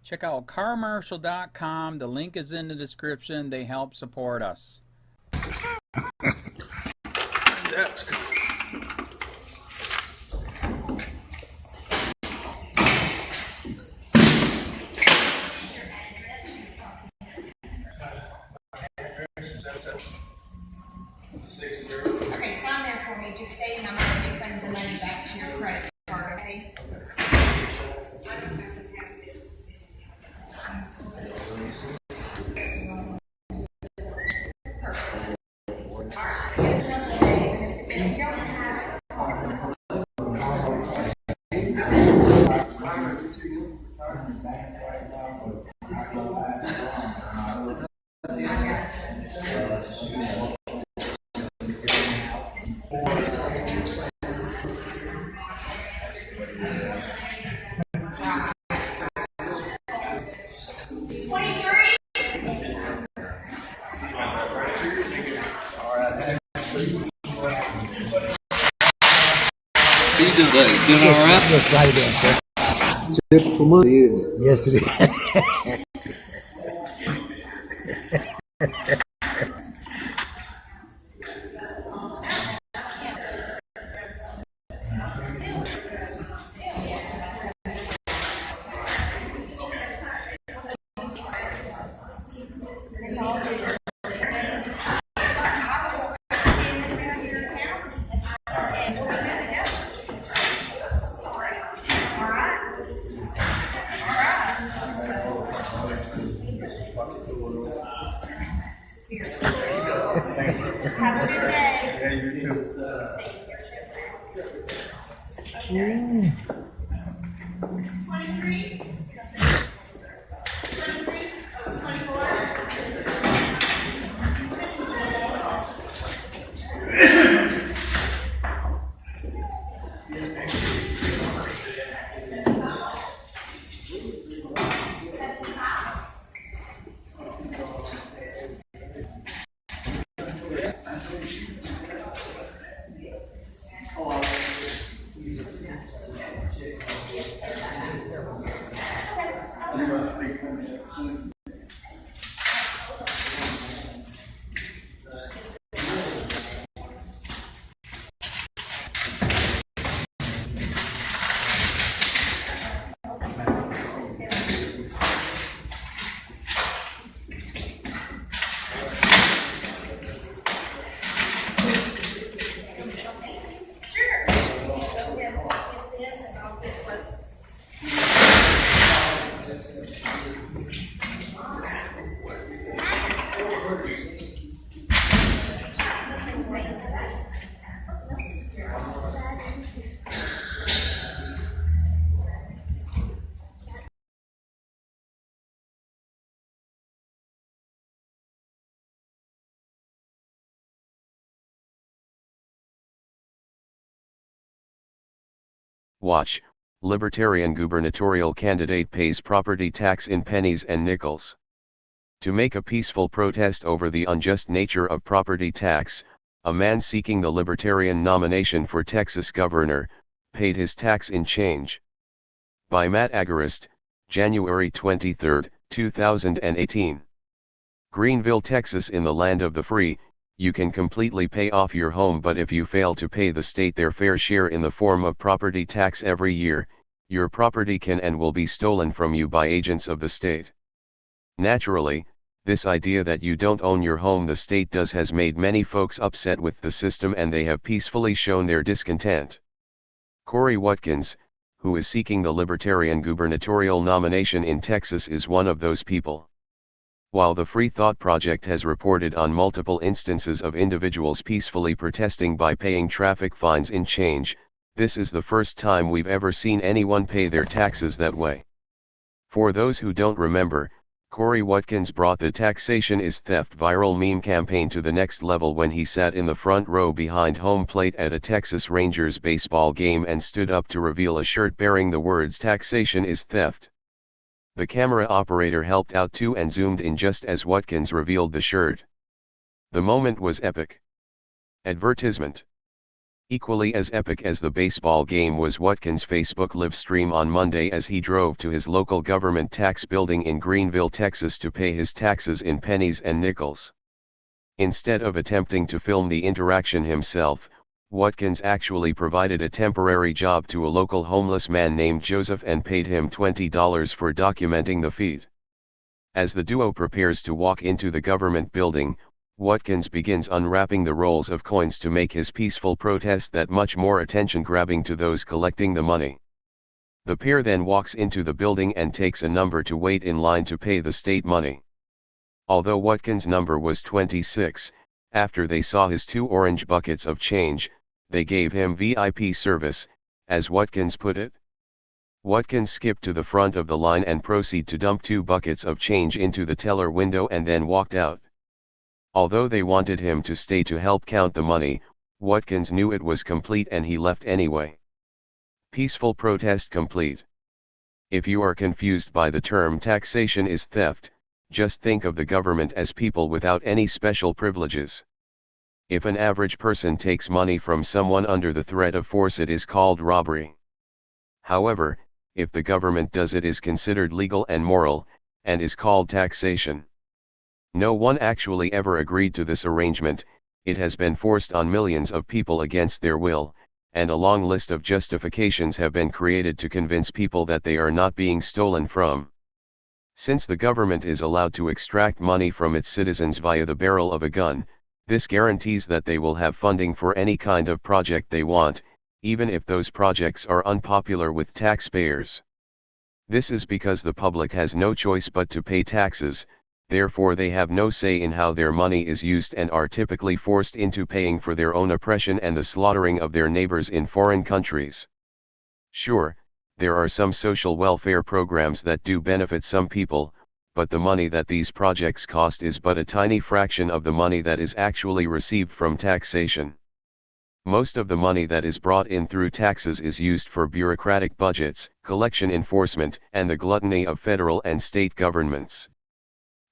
Check out carmarshal.com. The link is in the description. They help support us. That's cool. Okay, sign there for me, just stating I'm going to refund the money back to your credit card, okay? You doing all right? Yes, right answer. Typical money. Yes, it is. Have a good day. Yeah, you too. 23? 24? Watch, Libertarian Gubernatorial candidate pays property tax in pennies and nickels. To make a peaceful protest over the unjust nature of property tax, a man seeking the Libertarian nomination for Texas governor, paid his tax in change. By Matt Agorist, January 23, 2018. Greenville, Texas. In the land of the free, you can completely pay off your home, but if you fail to pay the state their fair share in the form of property tax every year, your property can and will be stolen from you by agents of the state. Naturally, this idea that you don't own your home the state does has made many folks upset with the system, and they have peacefully shown their discontent. Corey Watkins, who is seeking the Libertarian gubernatorial nomination in Texas, is one of those people. While the Free Thought Project has reported on multiple instances of individuals peacefully protesting by paying traffic fines in change, this is the first time we've ever seen anyone pay their taxes that way. For those who don't remember, Corey Watkins brought the taxation is theft viral meme campaign to the next level when he sat in the front row behind home plate at a Texas Rangers baseball game and stood up to reveal a shirt bearing the words "Taxation is theft." The camera operator helped out too and zoomed in just as Watkins revealed the shirt. The moment was epic. Advertisement. Equally as epic as the baseball game was Watkins' Facebook live stream on Monday as he drove to his local government tax building in Greenville, Texas to pay his taxes in pennies and nickels. Instead of attempting to film the interaction himself, Watkins actually provided a temporary job to a local homeless man named Joseph and paid him $20 for documenting the feat. As the duo prepares to walk into the government building, Watkins begins unwrapping the rolls of coins to make his peaceful protest that much more attention-grabbing to those collecting the money. The pair then walks into the building and takes a number to wait in line to pay the state money. Although Watkins' number was 26, after they saw his 2 orange buckets of change, they gave him VIP service, as Watkins put it. Watkins skipped to the front of the line and proceeded to dump 2 buckets of change into the teller window and then walked out. Although they wanted him to stay to help count the money, Watkins knew it was complete and he left anyway. Peaceful protest complete. If you are confused by the term taxation is theft, just think of the government as people without any special privileges. If an average person takes money from someone under the threat of force, it is called robbery. However, if the government does it, is considered legal and moral, and is called taxation. No one actually ever agreed to this arrangement, it has been forced on millions of people against their will, and a long list of justifications have been created to convince people that they are not being stolen from. Since the government is allowed to extract money from its citizens via the barrel of a gun, this guarantees that they will have funding for any kind of project they want, even if those projects are unpopular with taxpayers. This is because the public has no choice but to pay taxes, therefore they have no say in how their money is used and are typically forced into paying for their own oppression and the slaughtering of their neighbors in foreign countries. Sure, there are some social welfare programs that do benefit some people, but the money that these projects cost is but a tiny fraction of the money that is actually received from taxation. Most of the money that is brought in through taxes is used for bureaucratic budgets, collection enforcement, and the gluttony of federal and state governments.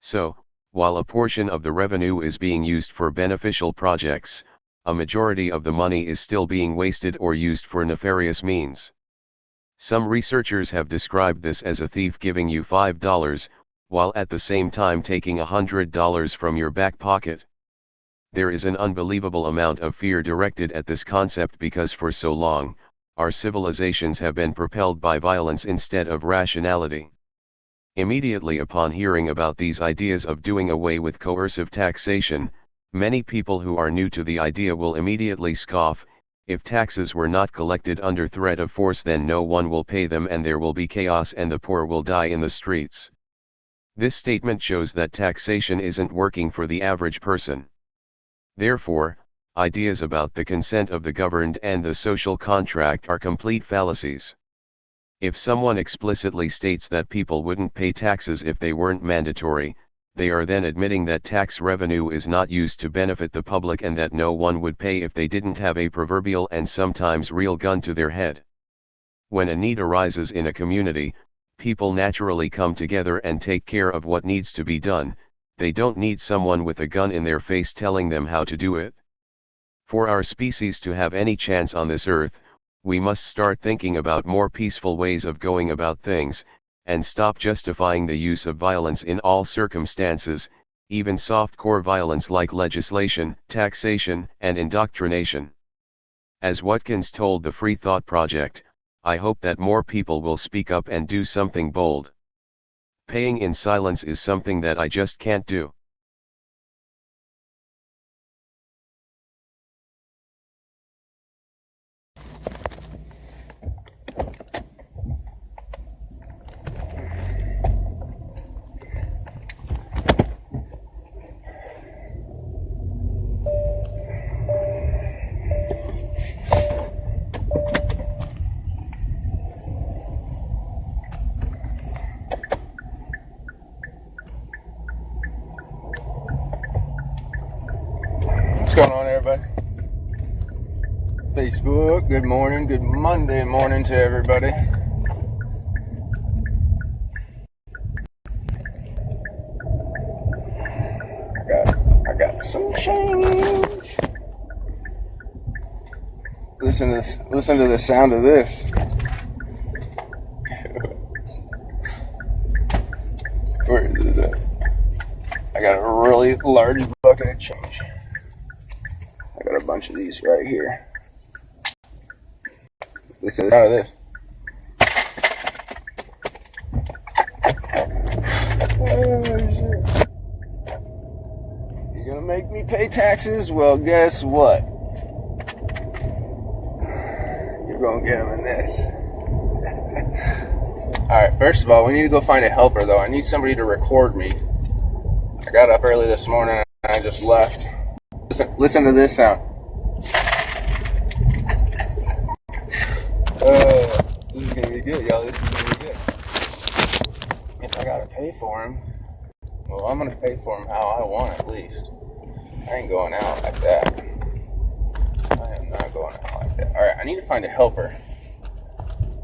So, while a portion of the revenue is being used for beneficial projects, a majority of the money is still being wasted or used for nefarious means. Some researchers have described this as a thief giving you $5, while at the same time taking $100 from your back pocket. There is an unbelievable amount of fear directed at this concept because for so long, our civilizations have been propelled by violence instead of rationality. Immediately upon hearing about these ideas of doing away with coercive taxation, many people who are new to the idea will immediately scoff. If taxes were not collected under threat of force, then no one will pay them and there will be chaos and the poor will die in the streets. This statement shows that taxation isn't working for the average person. Therefore, ideas about the consent of the governed and the social contract are complete fallacies. If someone explicitly states that people wouldn't pay taxes if they weren't mandatory, they are then admitting that tax revenue is not used to benefit the public and that no one would pay if they didn't have a proverbial and sometimes real gun to their head. When a need arises in a community, people naturally come together and take care of what needs to be done. They don't need someone with a gun in their face telling them how to do it. For our species to have any chance on this earth, we must start thinking about more peaceful ways of going about things, and stop justifying the use of violence in all circumstances, even soft-core violence like legislation, taxation, and indoctrination. As Watkins told the Free Thought Project, I hope that more people will speak up and do something bold. Paying in silence is something that I just can't do. What's going on, everybody? Facebook, good morning, good Monday morning to everybody. I got some change. Listen to the sound of this. Where is it? I got a really large bucket of change. I got a bunch of these right here. Listen to the sound of this. Oh, shit. You're gonna make me pay taxes? Well, guess what? You're gonna get them in this. Alright, first of all, we need to go find a helper, though. I need somebody to record me. I got up early this morning and I just left. Listen to this sound. This is gonna be good, y'all. This is gonna be good. If I gotta pay for him, well, I'm gonna pay for him how I want, at least. I ain't going out like that. I am not going out like that. Alright, I need to find a helper.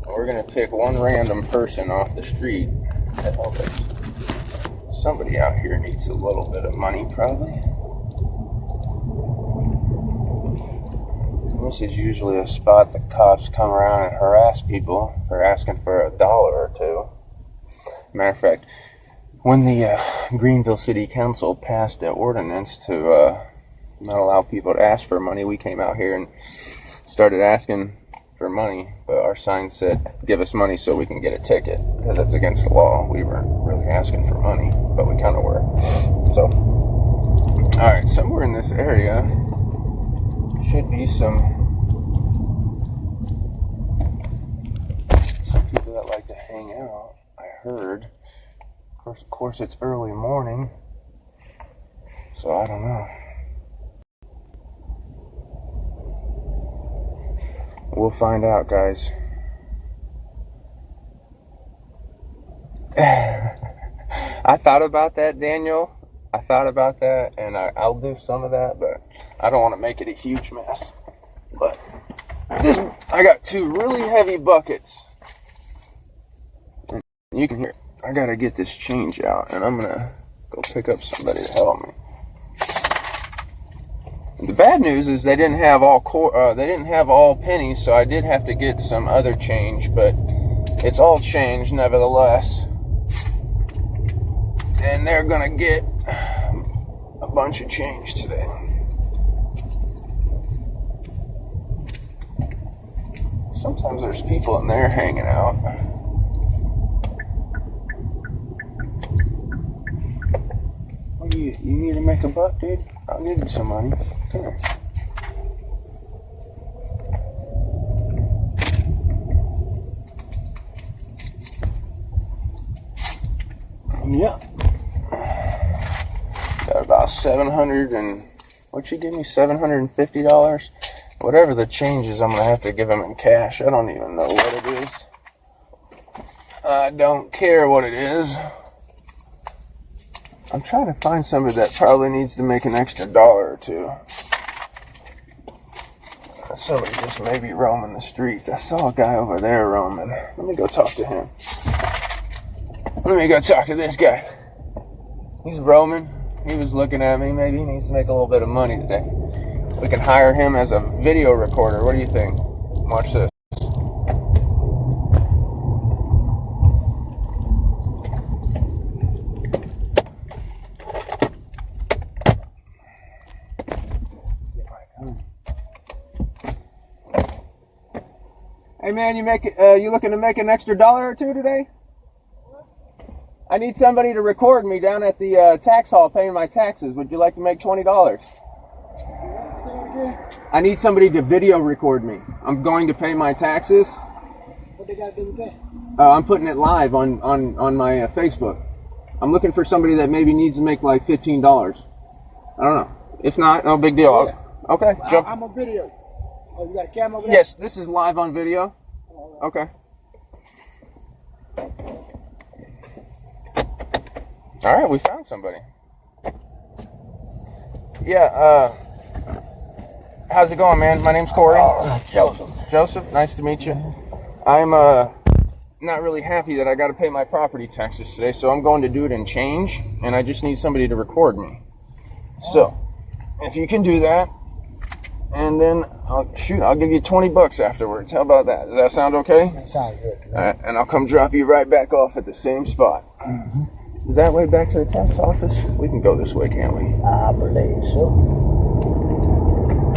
We're going to pick one random person off the street to help us. Somebody out here needs a little bit of money, probably. This is usually a spot the cops come around and harass people for asking for $1 or $2. Matter of fact, when the Greenville City Council passed an ordinance to not allow people to ask for money, we came out here and started asking for money, but our sign said, give us money so we can get a ticket, because that's against the law. We weren't really asking for money, but we kind of were. So, alright, somewhere in this area should be some people that like to hang out, I heard. Of course, it's early morning, so I don't know. We'll find out, guys. I thought about that, Daniel. I thought about that, and I'll do some of that, but I don't want to make it a huge mess. But I got 2 really heavy buckets. And you can hear it. I gotta get this change out, and I'm gonna go pick up somebody to help me. The bad news is they didn't have all pennies, so I did have to get some other change, but it's all change nevertheless. And they're gonna get a bunch of change today. Sometimes there's people in there hanging out. What do you need to make a buck, dude? I'll give you some money. Come here. Yep. Got about 700 and what'd you give me? $750? Whatever the change is, I'm gonna have to give them in cash. I don't even know what it is. I don't care what it is. I'm trying to find somebody that probably needs to make an extra $1 or $2. Somebody just maybe roaming the streets. I saw a guy over there roaming. Let me go talk to him. Let me go talk to this guy. He's roaming. He was looking at me. Maybe he needs to make a little bit of money today. We can hire him as a video recorder. What do you think? Watch this. Hey man, you looking to make an extra $1 or $2 today? I need somebody to record me down at the tax hall paying my taxes. Would you like to make $20? I need somebody to video record me. I'm going to pay my taxes. What they got to do with that? I'm putting it live on my Facebook. I'm looking for somebody that maybe needs to make like $15. I don't know. If not, no big deal. Yeah. Okay, jump. I'm on video. Oh, you got a camera over there? Yes, this is live on video. Okay. All right, we found somebody. Yeah, how's it going, man? My name's Corey. Joseph. Joseph, nice to meet you. I'm not really happy that I got to pay my property taxes today, so I'm going to do it in change, and I just need somebody to record me. So, if you can do that, and then I'll give you $20 afterwards. How about that? Does that sound okay? That sounds good. All right, and I'll come drop you right back off at the same spot. Is that way back to the tax office? We can go this way, can't we? I believe so.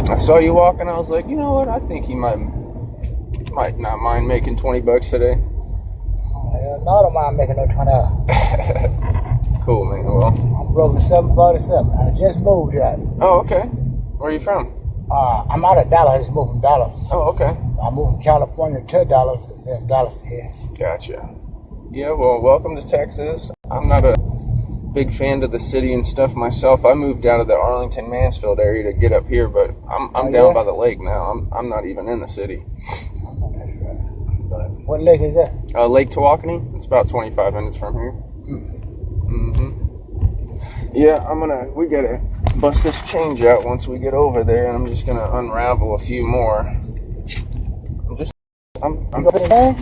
I saw you walking. I was like, you know what? I think he might not mind making $20 today. Hell no, I don't mind making no $20. Cool, man. Well, I'm broke at 747. I just moved here. oh, okay. Where are you from? I'm out of Dallas. I just moved from Dallas. Oh, okay. I moved from California to Dallas, and then Dallas to here. Gotcha. Yeah, well, welcome to Texas. I'm not a big fan of the city and stuff myself. I moved out of the Arlington, Mansfield area to get up here, but I'm down by the lake now. I'm not even in the city. What lake is that? Lake Tawakoni. It's about 25 minutes from here. Yeah, we gotta bust this change out once we get over there, and I'm just gonna unravel a few more.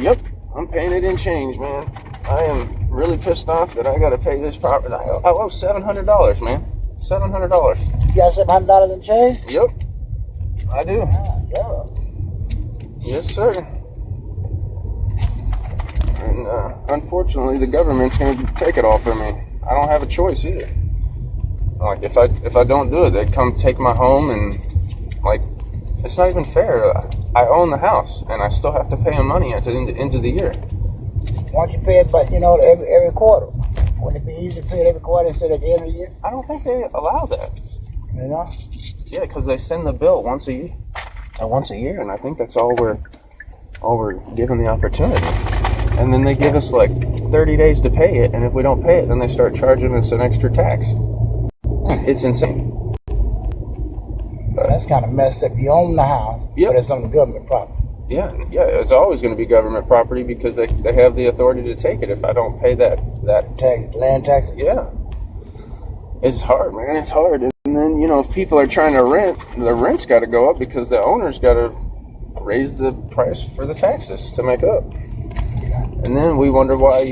Yep, I'm paying it in change, man. I am really pissed off that I gotta pay this property. I owe $700, man. $700. You got $700 in change? Yep, I do. Yeah. Yes, sir. And unfortunately, the government's gonna take it all from me. I don't have a choice either. Like, if I don't do it, they'd come take my home, and like, it's not even fair. I own the house, and I still have to pay them money at the end of the year. Why don't you pay it, but every quarter? Wouldn't it be easy to pay it every quarter instead of at the end of the year? I don't think they allow that. You know? Yeah, because they send the bill once a year, and I think that's all we're given the opportunity. And then they give us like 30 days to pay it, and if we don't pay it, then they start charging us an extra tax. It's insane. That's kind of messed up. You own the house, but it's on the government property. Yeah, it's always going to be government property because they have the authority to take it if I don't pay that tax, land taxes. Yeah, it's hard, man. It's hard. And then if people are trying to rent, the rent's got to go up because the owner's got to raise the price for the taxes to make up. And then we wonder why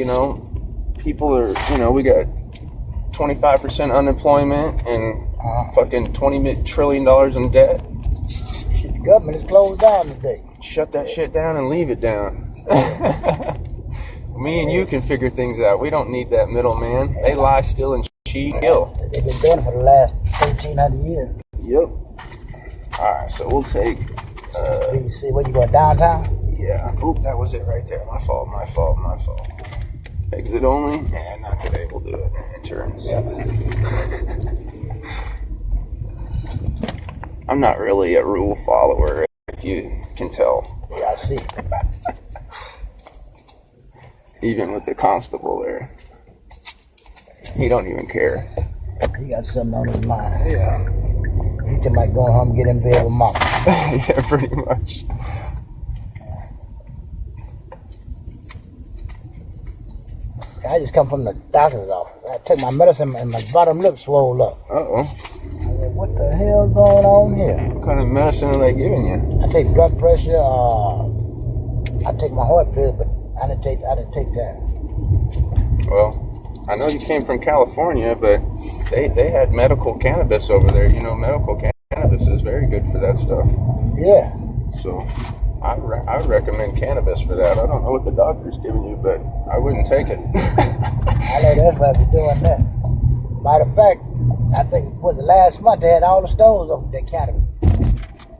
people are we got 25% unemployment and fucking $20 trillion in debt. Shit, the government is closed down today. Shut that shit down and leave it down. Me and you can figure things out. We don't need that middleman. They lie, steal, and cheat and kill. They've been doing it for the last 1,300 years. Yep. Alright, so we'll take... BC, what, you going downtown? Yeah. Oop, that was it right there. My fault. Exit only? Yeah, not today. We'll do it. Insurance. Yeah. I'm not really a rule follower, if you can tell. Yeah, I see. Even with the constable there. He don't even care. He got something on his mind. Yeah. He just might go home and get in bed with mama. Yeah, pretty much. I just come from the doctor's office. I took my medicine and my bottom lip swelled up. Uh-oh. I said, what the hell's going on here? What kind of medicine are they giving you? I take blood pressure. I take my heart pills, but I didn't take that. Well, I know you came from California, but they had medical cannabis over there. Medical cannabis is very good for that stuff. Yeah. So I would recommend cannabis for that. I don't know what the doctor's giving you, but I wouldn't take it. I know that's why they're doing that. Matter of fact, I think was the last month they had all the stores open their cannabis.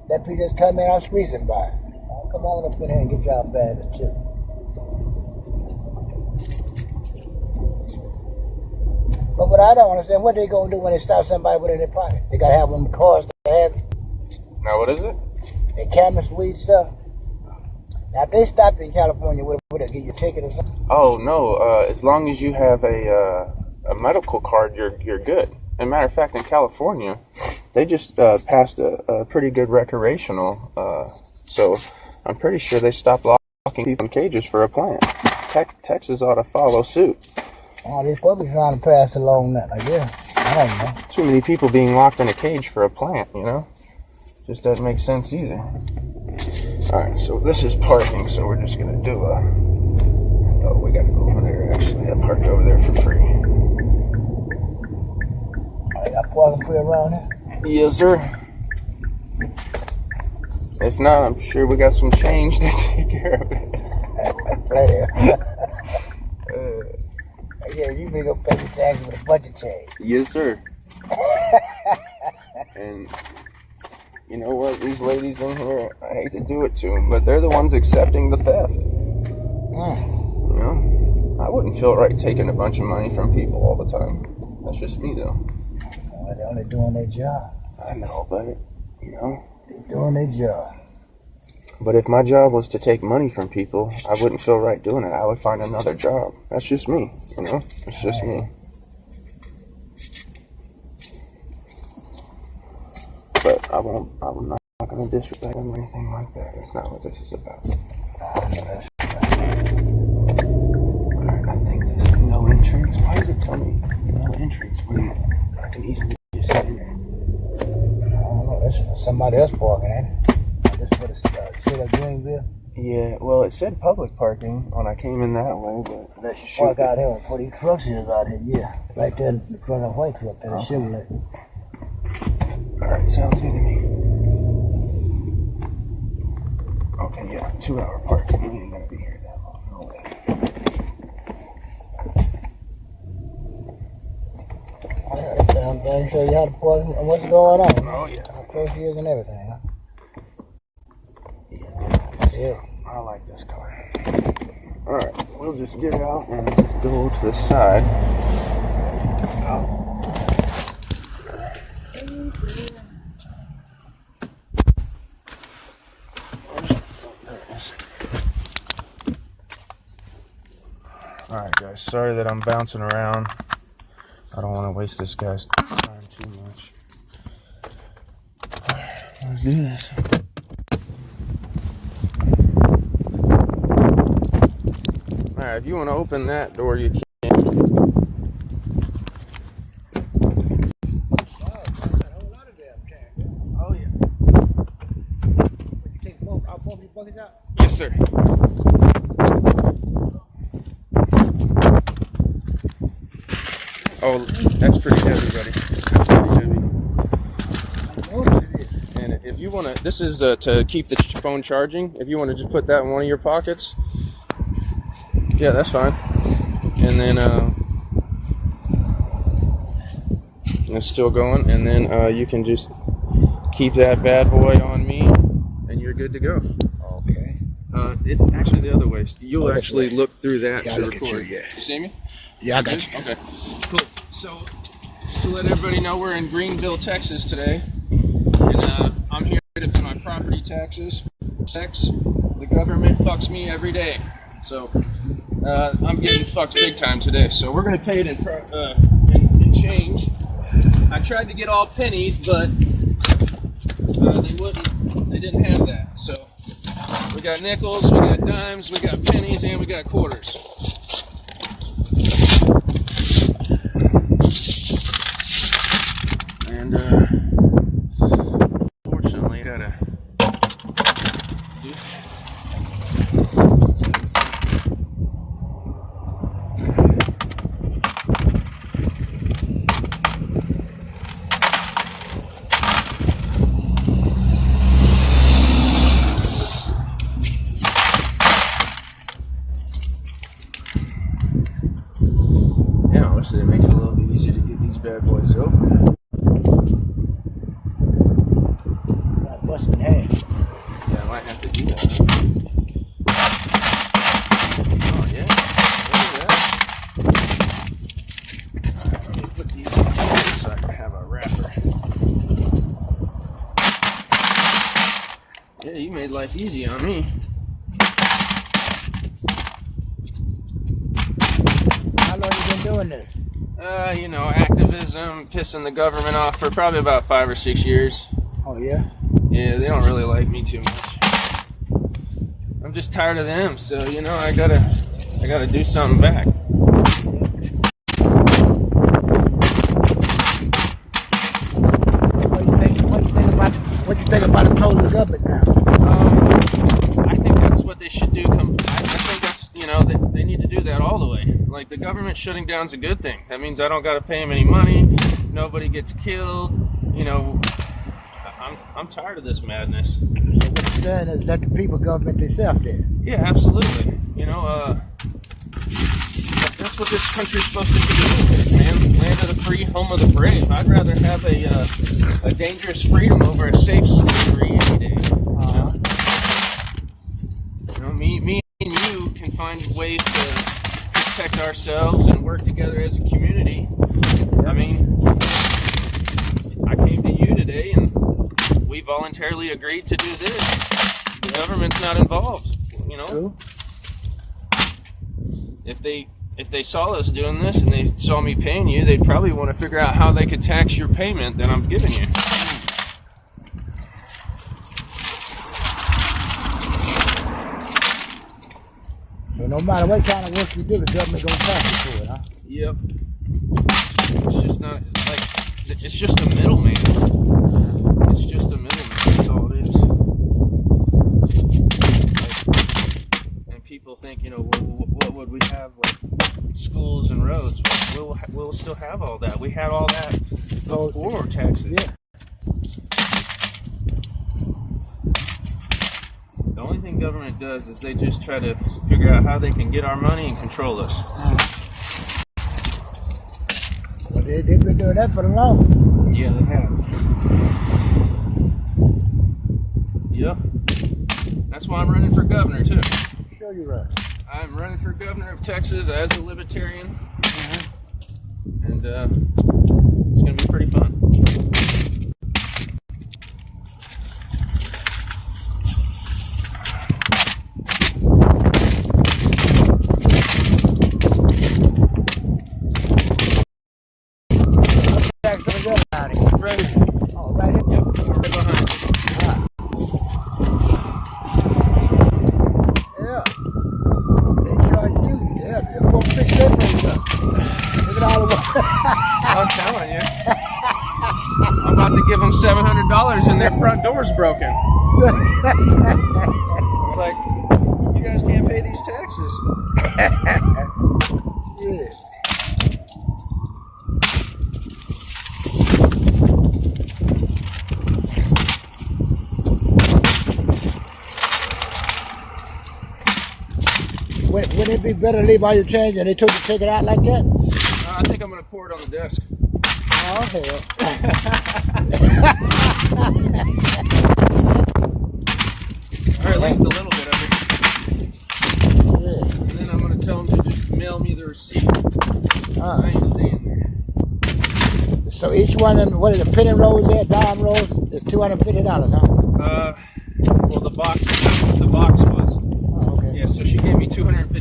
That people just come in on streets and buy. Come on up in here and get y'all bags too. But what I don't understand, what they gonna do when they stop somebody with it in their pocket? They gotta have them cars to have it. Now what is it? They cannabis weed stuff. Now if they stop you in California, would they give you a ticket or something? Oh no, as long as you have a medical card, you're good. As a matter of fact, in California, they just passed a pretty good recreational. So I'm pretty sure they stopped locking people in cages for a plant. Texas ought to follow suit. Oh, they're supposed to be trying to pass along that, I guess. I don't know. Too many people being locked in a cage for a plant, Just doesn't make sense either. Alright, so this is parking, so we're just gonna do oh, we gotta go over there, actually. I parked over there for free. I got parking free around here? Yes, sir. If not, I'm sure we got some change to take care of it. Plenty. Yeah, you finna go pay your taxes with a bunch of change. Yes, sir. And you know what? These ladies in here, I hate to do it to them, but they're the ones accepting the theft. You know? I wouldn't feel right taking a bunch of money from people all the time. That's just me, though. Well, they're only doing their job. I know, but, you know. They're doing their job. But if my job was to take money from people, I wouldn't feel right doing it. I would find another job. That's just me, you know? It's just me. But I'm not going to disrespect them or anything like that. That's not what this is about. Alright, I think this is no entrance. Why does it tell me no entrance when I can easily just get in there? I don't know. That's somebody else parking, ain't it? Just for the shit at Greenville. Yeah, well, it said public parking when I came in that way, but Unless you park out here where these trucks is out here, yeah. Right there in front of the white truck, there, the Chevrolet. Alright, sounds good to me. Okay, yeah, 2 hour parking. We ain't gonna be here that long. No way. I'm show you how to park and what's going on. Oh, yeah. How close she is and everything, huh? Yeah. I like this car. Alright, we'll just get out and go to the side. Alright guys, sorry that I'm bouncing around. I don't want to waste this guy's time too much. Let's do this. Alright, if you want to open that door, you can. Oh, yeah. You take both your buckets out? Yes, sir. Oh, that's pretty heavy, buddy. That's pretty heavy. And if you want to, this is to keep the phone charging. If you want to just put that in one of your pockets. Yeah, that's fine. And then it's still going. And then you can just keep that bad boy on me, and you're good to go. Okay. It's actually the other way. You'll actually look through that Yeah, to look at record. you, yeah. You see me? Yeah, I got you. Okay. Cool. So, just to let everybody know, we're in Greenville, Texas today, and I'm here to pay my property taxes. The government fucks me every day, so I'm getting fucked big time today. So we're gonna pay it in change. I tried to get all pennies, but they wouldn't. They didn't have that. So we got nickels, we got dimes, we got pennies, and we got quarters. And unfortunately, I gotta do this. Yeah, I wish they'd make it a little bit easier to get these bad boys open. Busting head. Yeah, I might have to do that. Oh, yeah. Look at that. Alright, let me put these in here so I can have a wrapper. Yeah, you made life easy on me. How long you been doing this? You know, activism, pissing the government off for probably about 5 or 6 years. Oh, yeah? Yeah, they don't really like me too much. I'm just tired of them, so you know, I gotta do something back. What you think about the total government now? I think that's what they should do. I think that's, you know, they need to do that all the way. Like, the government shutting down is a good thing. That means I don't got to pay them any money. Nobody gets killed. You know, I'm tired of this madness. So what you're saying is that the people government themselves then? Yeah, absolutely. You know, that's what this country's supposed to be, man. Land of the free, home of the brave. I'd rather have a dangerous freedom over a safe slavery any day. You know, me and you can find ways to protect ourselves and work together as a community. I mean, I came to you today and we voluntarily agreed to do this. The government's not involved, you know. True. If they saw us doing this and they saw me paying you, they'd probably want to figure out how they could tax your payment that I'm giving you. So no matter what kind of work you do, the government gonna tax you for it, huh? Yep. It's just not like it's just a middleman. It's just a middleman. That's all it is. Like, and people think, you know, what would we have, like schools and roads? We'll still have all that. We had all that before taxes. Yeah. The only thing government does is they just try to figure out how they can get our money and control us. Well, they've been doing that for the longest. Yeah, they have. Yep. That's why I'm running for governor, too. Sure you're right. I'm running for governor of Texas as a libertarian. And it's going to be pretty fun. Right here. Oh, right here? Yep, we're right behind you. Yeah. They charge you. Yeah, they're gonna fix that place up. Look at all the work. I'm telling you. I'm about to give them $700 and their front door's broken. It's like, you guys can't pay these taxes. Yeah. Wouldn't it be better to leave all your change and they told you to take it out like that? I think I'm going to pour it on the desk. Oh, hell. Or at least a little bit of it. Yeah. And then I'm going to tell them to just mail me the receipt. I ain't staying there. So each one of them, what is it, penny rolls there, dime rolls, is $250, huh? Well, the box was. Oh, okay. Yeah, so she gave me $250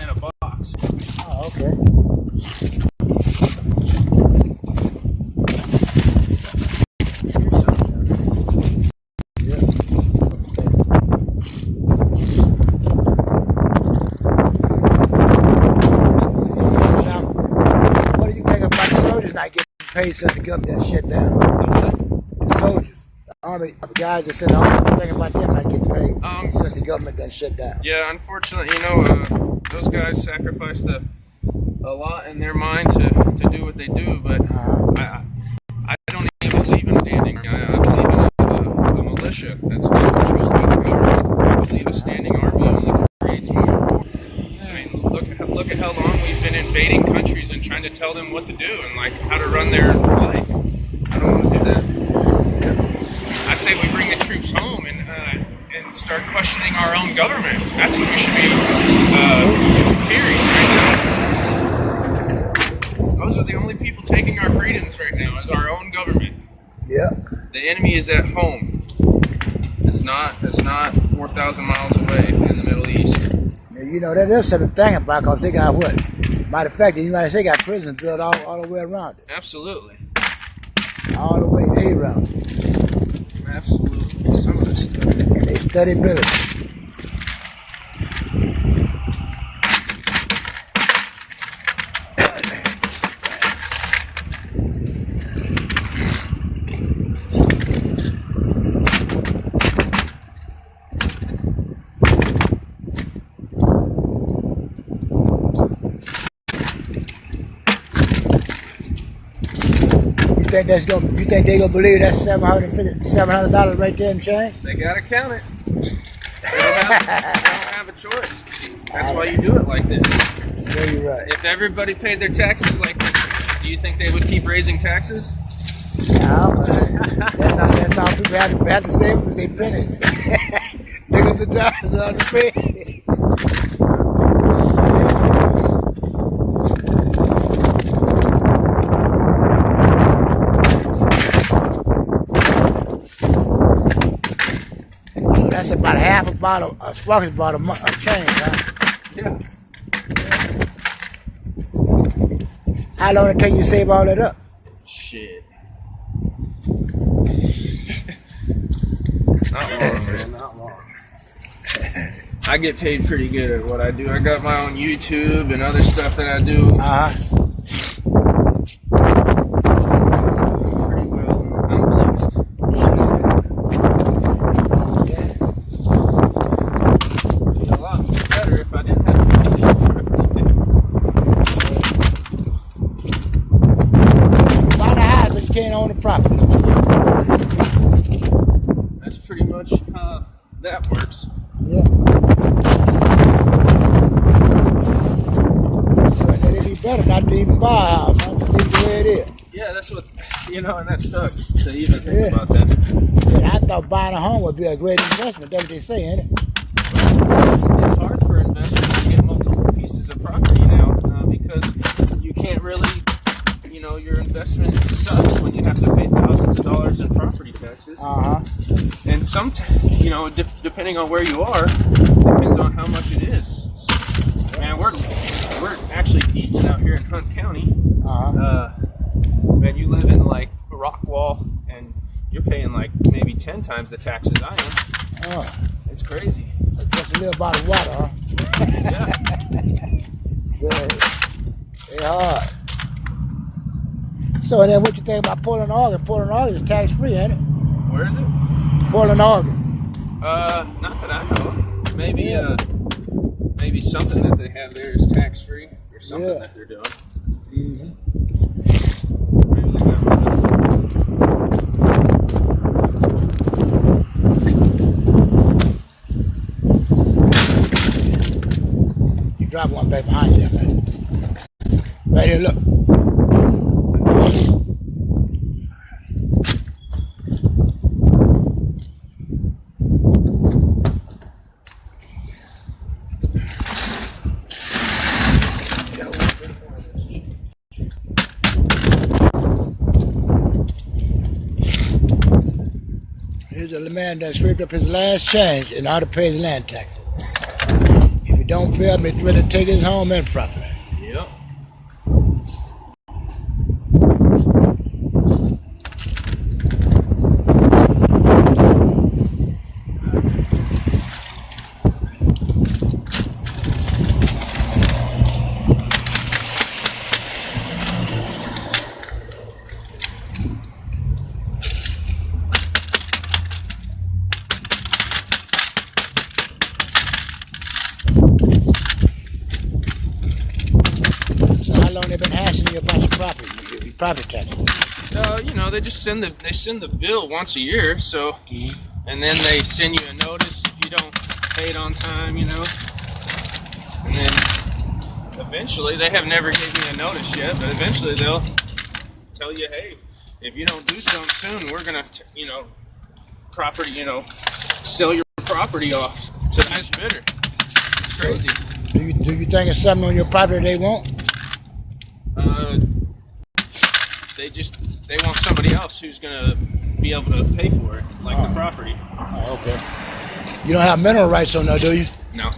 in a box. Oh, okay. Yeah. So now, what do you think about the soldiers not getting paid since the government shut down? The soldiers. Army guys that said the only thing about them not getting paid since the government done shut down. Yeah, unfortunately, you know, those guys sacrificed a lot in their mind to do what they do, but I don't even believe in standing. I believe in a militia that's not controlled by the government. I believe a standing army only creates more. I mean, look at how long we've been invading countries and trying to tell them what to do and like how to run their life. I don't want to do that. I say we bring the troops home and start questioning our own government. That's what we should be fearing right now. Those are the only people taking our freedoms right now, is our own government. Yep. The enemy is at home. It's not 4,000 miles away in the Middle East. Now, you know, that is something thing about, because they got what? Matter of fact, the United States got prisons built all the way around it. Absolutely. All the way around it. Absolutely. Some of this stuff. And they study building. think that's gonna? You think they gonna believe that's $700 right there in change? They gotta count it. They don't have a choice. That's why you do it like this. Yeah, you're right. If everybody paid their taxes like this, do you think they would keep raising taxes? No, that's how people have to save with their pennies. Niggas and dollars on the pay. So that's about half a bottle, a spark's bottle of change, huh? Yeah. How long it take you to save all that up? Shit. Not long, man. Not long. I get paid pretty good at what I do. I got my own YouTube and other stuff that I do. Pretty well. I'm blessed. It'd be a lot better if I didn't have to pay property taxes. Buy the house, but you can't own the property. That's pretty much how that works. Yeah. So it'd be better not to even buy a house, not to leave it the way it is. Yeah, that's what, and that sucks to even think about that. Yeah, I thought buying a home would be a great investment. That's what they say, ain't it? It's hard for investors to get multiple pieces of property now because you can't really, your investment sucks when you have to pay thousands of dollars in property taxes. And depending on where you are, depends on how much it is. Man, we're actually decent out here in Hunt County. Man, you live in like Rockwall, and you're paying like maybe 10 times the taxes I am. It's crazy. Just a little bottle of water, huh? Yeah. So, it's hard. So then what you think about Portland, Oregon? Portland, Oregon is tax-free, ain't it? Where is it? Portland, Oregon. Not that I know. Maybe maybe something that they have there is tax-free or something that they're doing. You drop one back behind you, man. Right here, look. Here's a man that scraped up his last change in order to pay his land taxes. If he don't pay him, he's ready to take his home and property. Yep. How long they been hashing you about your property taxes? They just send the bill once a year, so and then they send you a notice if you don't pay it on time, and then eventually they have never gave me a notice yet, but eventually they'll tell you, hey, if you don't do something soon, we're gonna sell your property off to the highest bidder. It's crazy. Do you think it's something on your property they want? They want somebody else who's gonna be able to pay for it, like the property. Oh, okay. You don't have mineral rights on that, do you? No.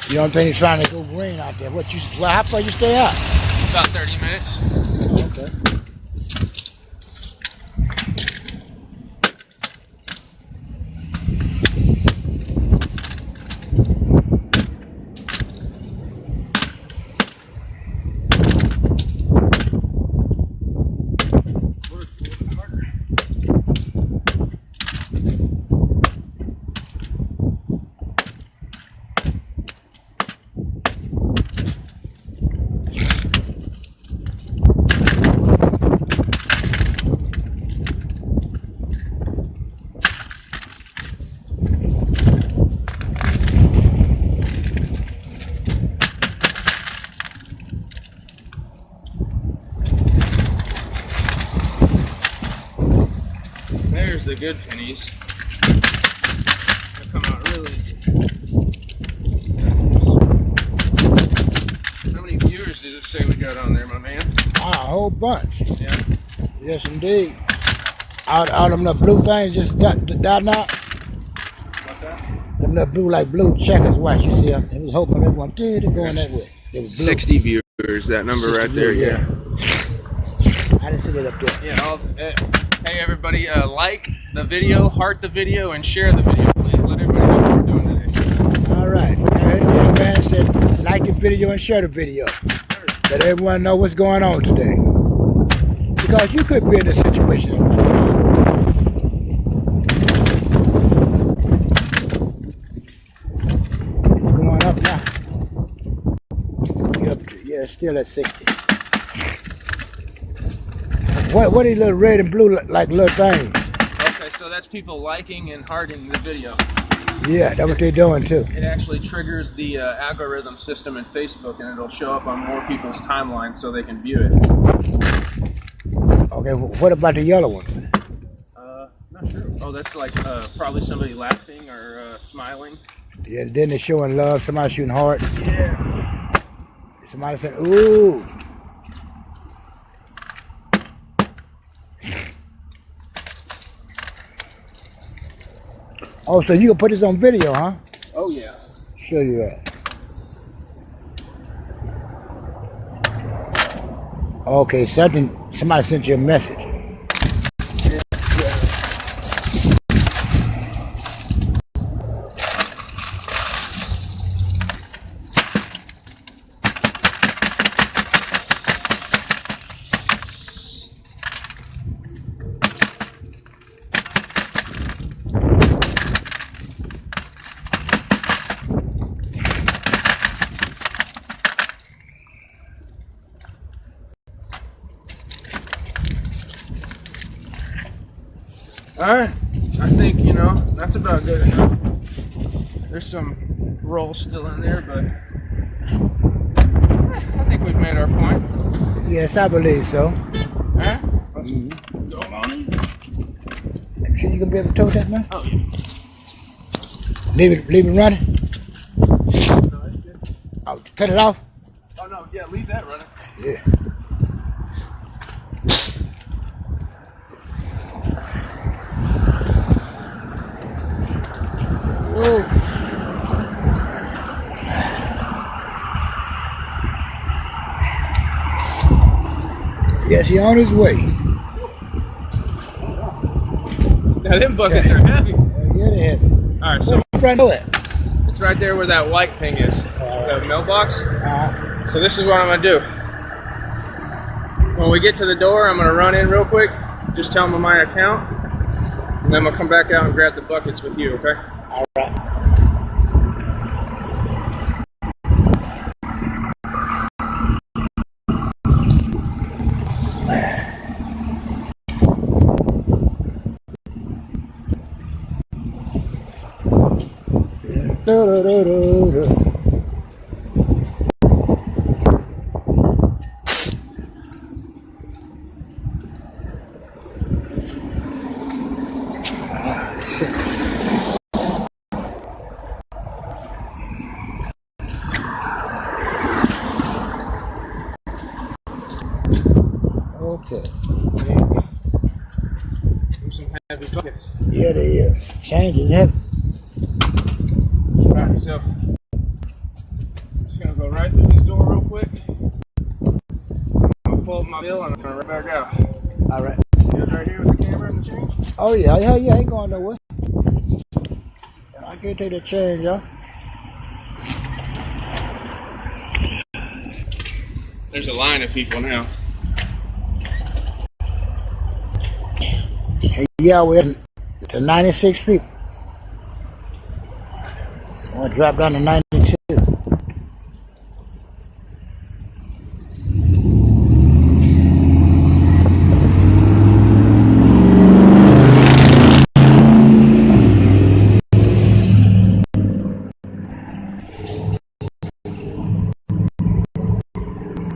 You don't think he's trying to go green out there? How far you stay out? About 30 minutes. Oh, okay. the good pennies. They come out real easy. How many viewers did it say we got on there, my man? A whole bunch. Yeah. Yes, indeed. All them little blue things just dotting out. What's that? Them little blue, like blue checkers, watch, you see them. It was hoping everyone did going that way. It was blue. 60 viewers, that number right there, yeah. I didn't see that up there. Yeah, hey everybody, like the video, heart the video, and share the video, please. Let everybody know what we're doing today. All right. The man said, like the video and share the video. Let everyone know what's going on today. Because you could be in a situation. It's going up now. Yeah, it's still at 60. What are these little red and blue like little things? Okay, so that's people liking and hearting the video. Yeah, that's what they're doing too. It actually triggers the algorithm system in Facebook, and it'll show up on more people's timelines so they can view it. Okay, what about the yellow ones? Not sure. Oh, that's like probably somebody laughing or smiling. Yeah, then they're showing love, somebody shooting hearts. Yeah. Somebody said, ooh. Oh, so you can put this on video, huh? Oh, yeah. Show you that. Okay, somebody sent you a message. Alright, I think, you know, that's about good enough. There's some roll still in there, but I think we've made our point. Yes, I believe so. Alright, let's go on in. I'm sure you gonna be able to tow that now? Oh, yeah. Leave it running? No, that's good. Oh, cut it off? Oh, no, yeah, leave that running. Yeah. Whoa. Yes, he's on his way. Now, them buckets are heavy. Yeah, they're heavy. Alright, so Where's the front door at? it's right there where that white thing is, the mailbox. So this is what I'm going to do. When we get to the door, I'm going to run in real quick, just tell them my account, and then I'm going to come back out and grab the buckets with you, okay? All right. Okay. There's some heavy buckets. Yeah, they is. Change is heavy. Alright, so just gonna go right through this door real quick. I'm gonna pull up my bill and I'm gonna run back out. All right. You guys right here with the camera and the change? Oh yeah, ain't going nowhere. I can't take the change, y'all. There's a line of people now. Yeah, we're to 96 people. I'm gonna drop down to 92.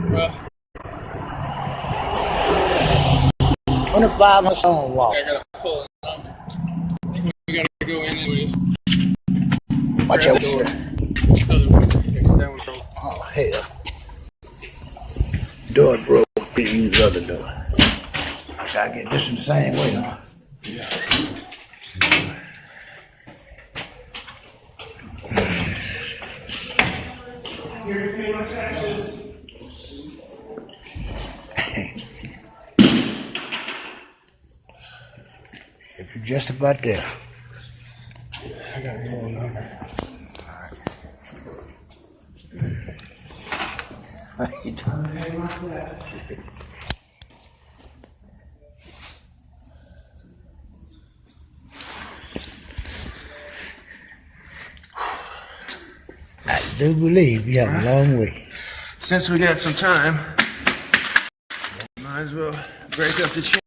Well, 25 on the stone wall. I gotta pull it up. go in anyways. Watch Grab out. the door. Other one. Next time we go. Oh, hell. Door broke. We use the other door. Gotta get this in the same way, huh? Yeah. Here to pay my taxes. If you're just about there. I got a whole number. I do believe you have a long way. Since we got some time, might as well break up the change.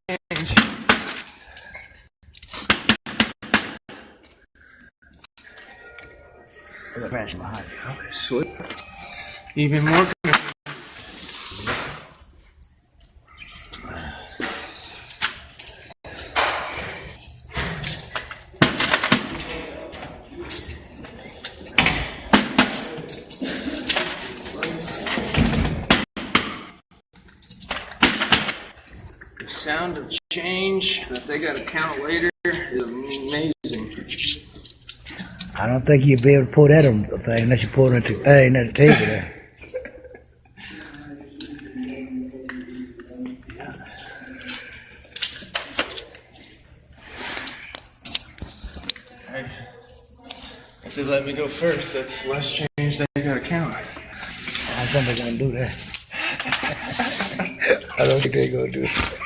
Crash behind you. Oh, sweet. Even more. The sound of change that they got to count later is amazing. I don't think you'll be able to pull that on the thing unless you pull it into the table there. Hey, if they let me go first, that's less change they got to count. I don't think they're gonna do that. I don't think they're gonna do that.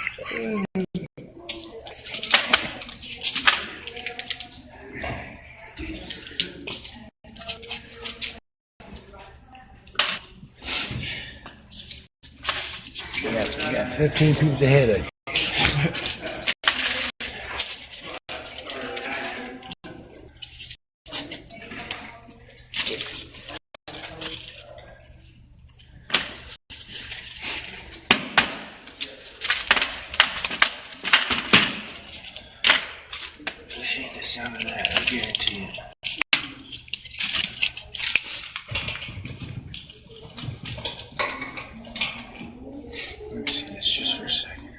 You got 15 people ahead of you. I hate the sound of that, I guarantee it. Let me see this just for a second.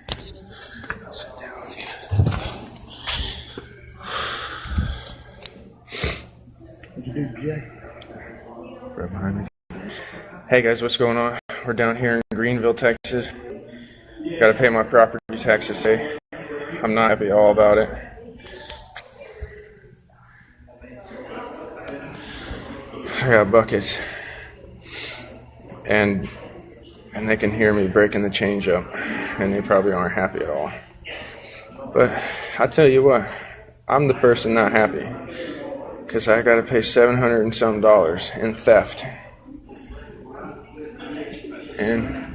I'll sit down with you. What'd you do, Jack? Right behind me. Hey guys, what's going on? We're down here in Greenville, Texas. Gotta pay my property taxes today. I'm not happy all about it. I got buckets. And they can hear me breaking the change up. And they probably aren't happy at all. But I tell you what, I'm the person not happy. Because I gotta pay $700 and some in theft. And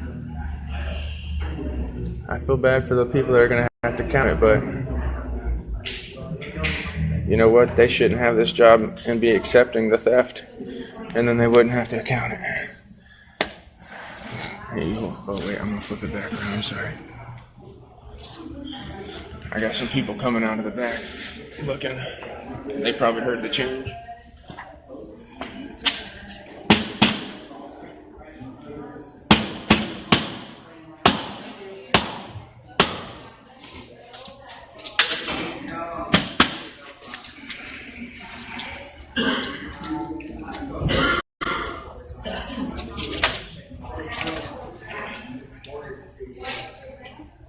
I feel bad for the people that are going to have to count it, but you know what? They shouldn't have this job and be accepting the theft, and then they wouldn't have to count it. Hey, oh wait, I'm going to flip it back around, I'm sorry. I got some people coming out of the back looking. They probably heard the change.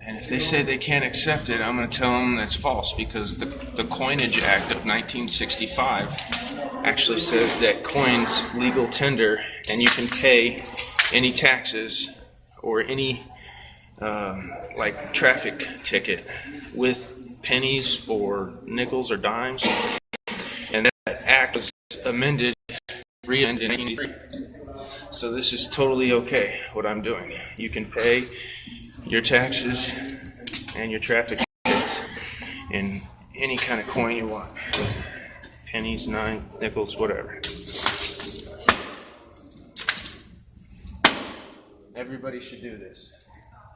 And if they say they can't accept it, I'm going to tell them that's false, because the Coinage Act of 1965 actually says that coins legal tender, and you can pay any taxes or any like traffic ticket with pennies or nickels or dimes. And that act was amended, re-amended in 1983. So this is totally okay, what I'm doing. You can pay your taxes and your traffic tickets in any kind of coin you want. Pennies, nickels, whatever. Everybody should do this.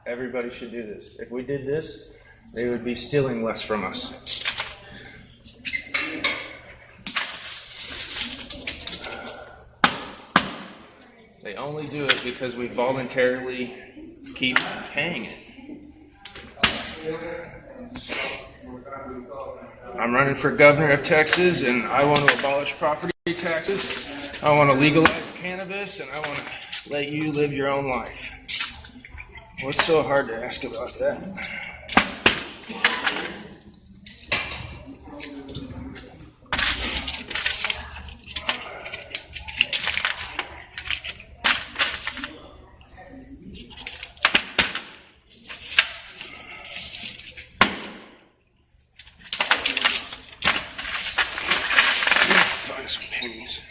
Everybody should do this. If we did this, they would be stealing less from us. They only do it because we voluntarily keep paying it. I'm running for governor of Texas, and I want to abolish property taxes. I want to legalize cannabis, and I want to let you live your own life. What's so hard to ask about that? Find some pennies.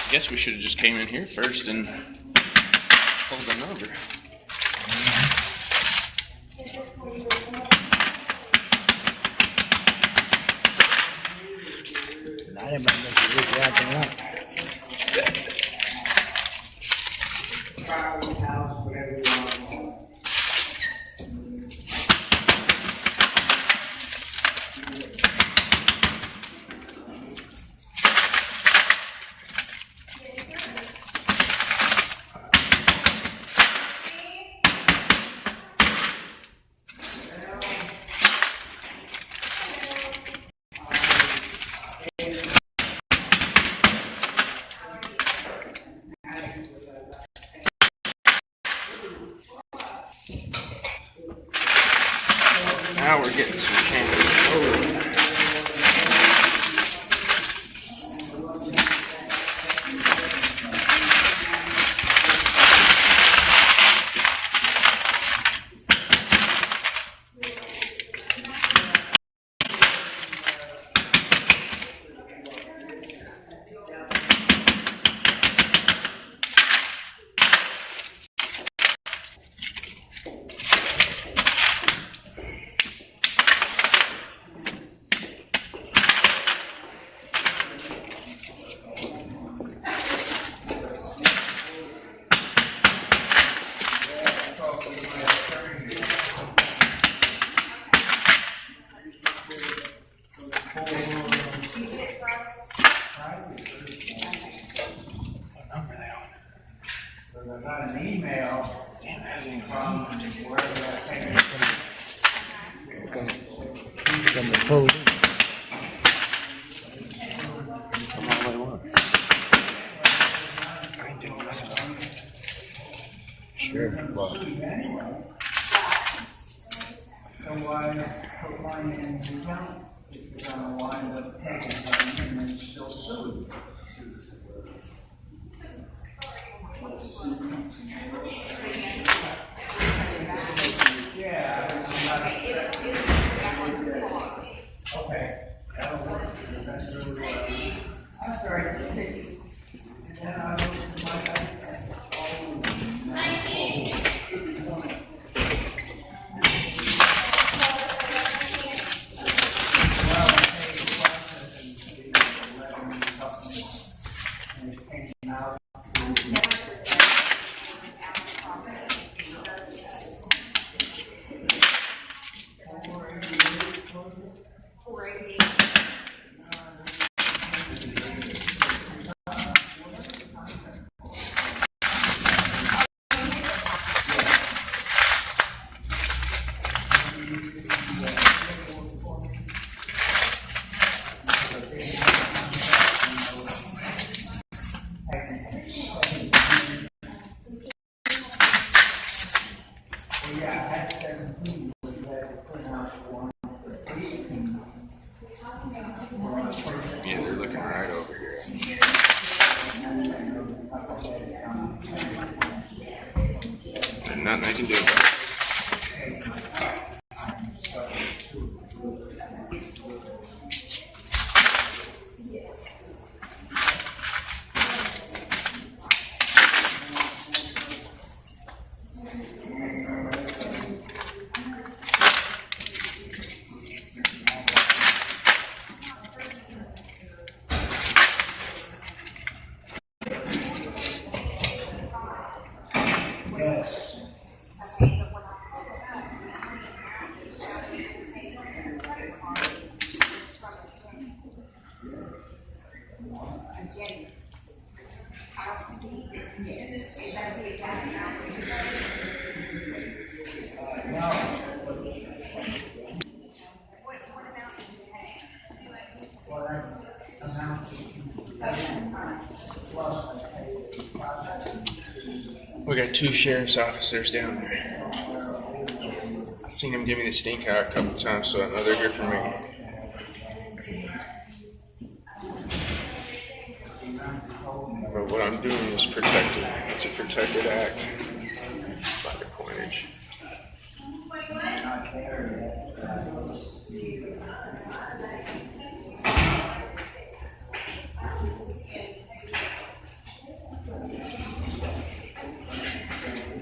I guess we should have just came in here first and pulled the number. I didn't make you look acting up. Now we're getting some change. Oh. I got an email from wherever that thing From the police. Come all they want. I ain't doing nothing. Sure. Well, anyway. So put money in the account, if you're gonna wind up taking something and then still sue you. Yeah. Okay. That'll work. That's really well. That's very good. And then I look at my Yeah, they're looking right over here. There's nothing I can do about it. We got 2 sheriff's officers down there. I've seen them give me the stink eye a couple times, so I know they're good for me. But what I'm doing is protected. It's a protected act by the coinage.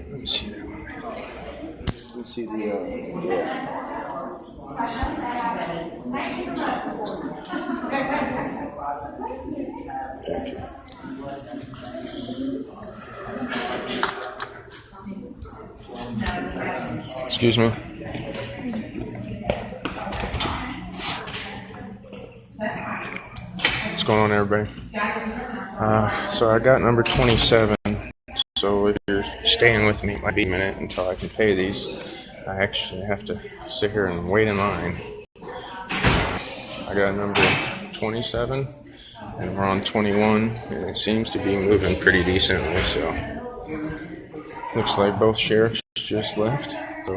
Let me see that one. Let's see the Excuse me. What's going on, everybody? So I got number 27. So if you're staying with me, it might be a minute until I can pay these. I actually have to sit here and wait in line. I got number 27, and we're on 21, and it seems to be moving pretty decently. So looks like both sheriffs just left. So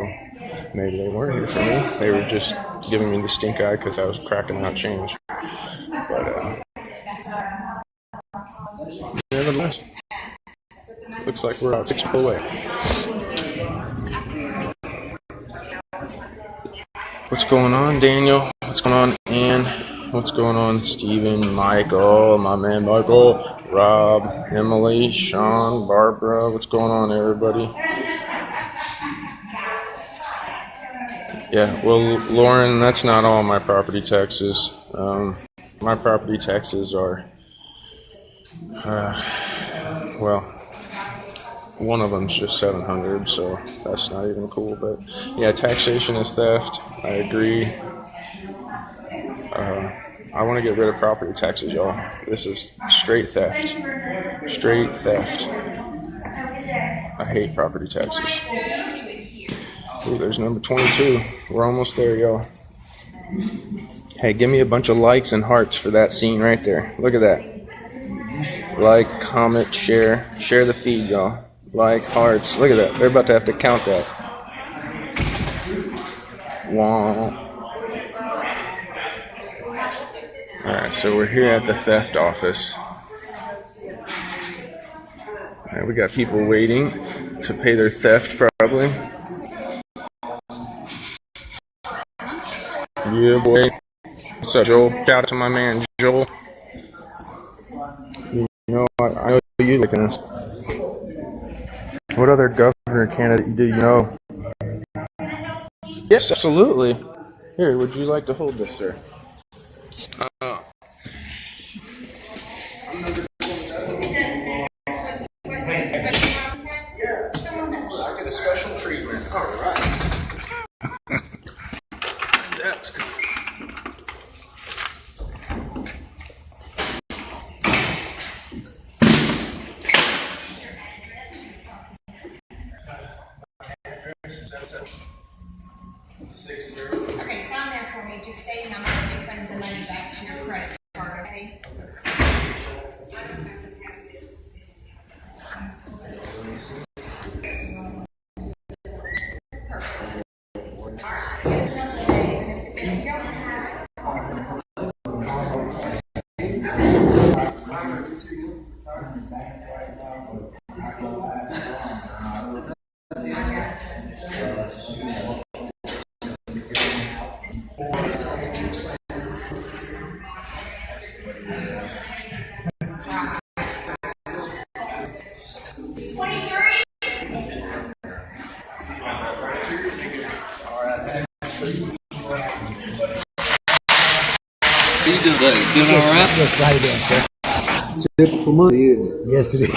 maybe they weren't here for me. They were just giving me the stink eye because I was cracking out change. But nevertheless, looks like we're about 6 people away. What's going on, Daniel? What's going on, Ann? What's going on, Steven, Michael, my man Michael, Rob, Emily, Sean, Barbara? What's going on, everybody? Yeah, well, Lauren, that's not all my property taxes. My property taxes are, well, one of them's just $700, so that's not even cool. But yeah, taxation is theft. I agree. I want to get rid of property taxes, y'all. This is straight theft. Straight theft. I hate property taxes. Ooh, there's number 22. We're almost there, y'all. Hey, give me a bunch of likes and hearts for that scene right there. Look at that. Like, comment, share. Share the feed, y'all. Like, hearts. Look at that. They're about to have to count that. Wow. Alright, so we're here at the theft office. Alright, we got people waiting to pay their theft, probably. Yeah, boy. What's up, Joel? Shout out to my man, Joel. You know, I know you like this. What other governor candidate do you know? Yes, absolutely. Here, would you like to hold this, sir? I get a special treatment. All right. That's good. Okay, sign there for me. Just stating I'm going to refund the money back to your credit card, okay? You doing all right? Yes, how you doing, sir? Typical money, isn't it? Yes, it is.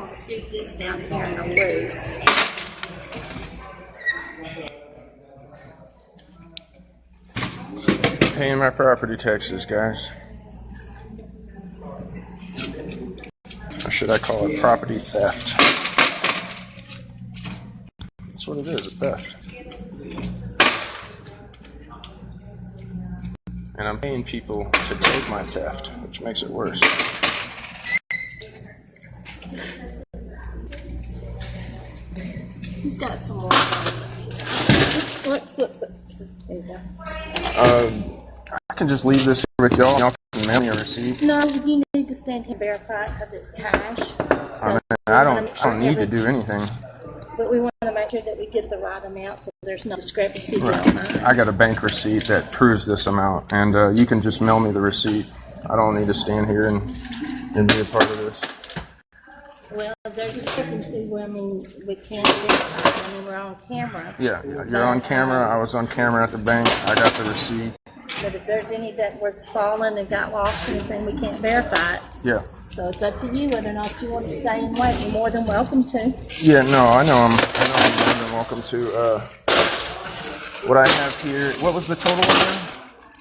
Scoop this down here in the loose. Paying my property taxes, guys. Or should I call it property theft? That's what it is, it's theft. And I'm paying people to take my theft, which makes it worse. He's got some more. Slips. There you go. I can just leave this here with y'all and y'all can mail me a receipt. No, you need to stand here and verify it because it's cash. So I don't need to do anything. But we want to make sure that we get the right amount so there's no discrepancy down there. I got a bank receipt that proves this amount, and you can just mail me the receipt. I don't need to stand here and be a part of this. Well, there's a discrepancy where, I mean, we can't verify. I mean, we're on camera. Yeah, you're on camera. I was on camera at the bank. I got the receipt. But if there's any that was fallen and got lost or anything, we can't verify it. Yeah. So it's up to you whether or not you want to stay and wait. You're more than welcome to. Yeah, no, I know I'm more than welcome to. What I have here, what was the total again?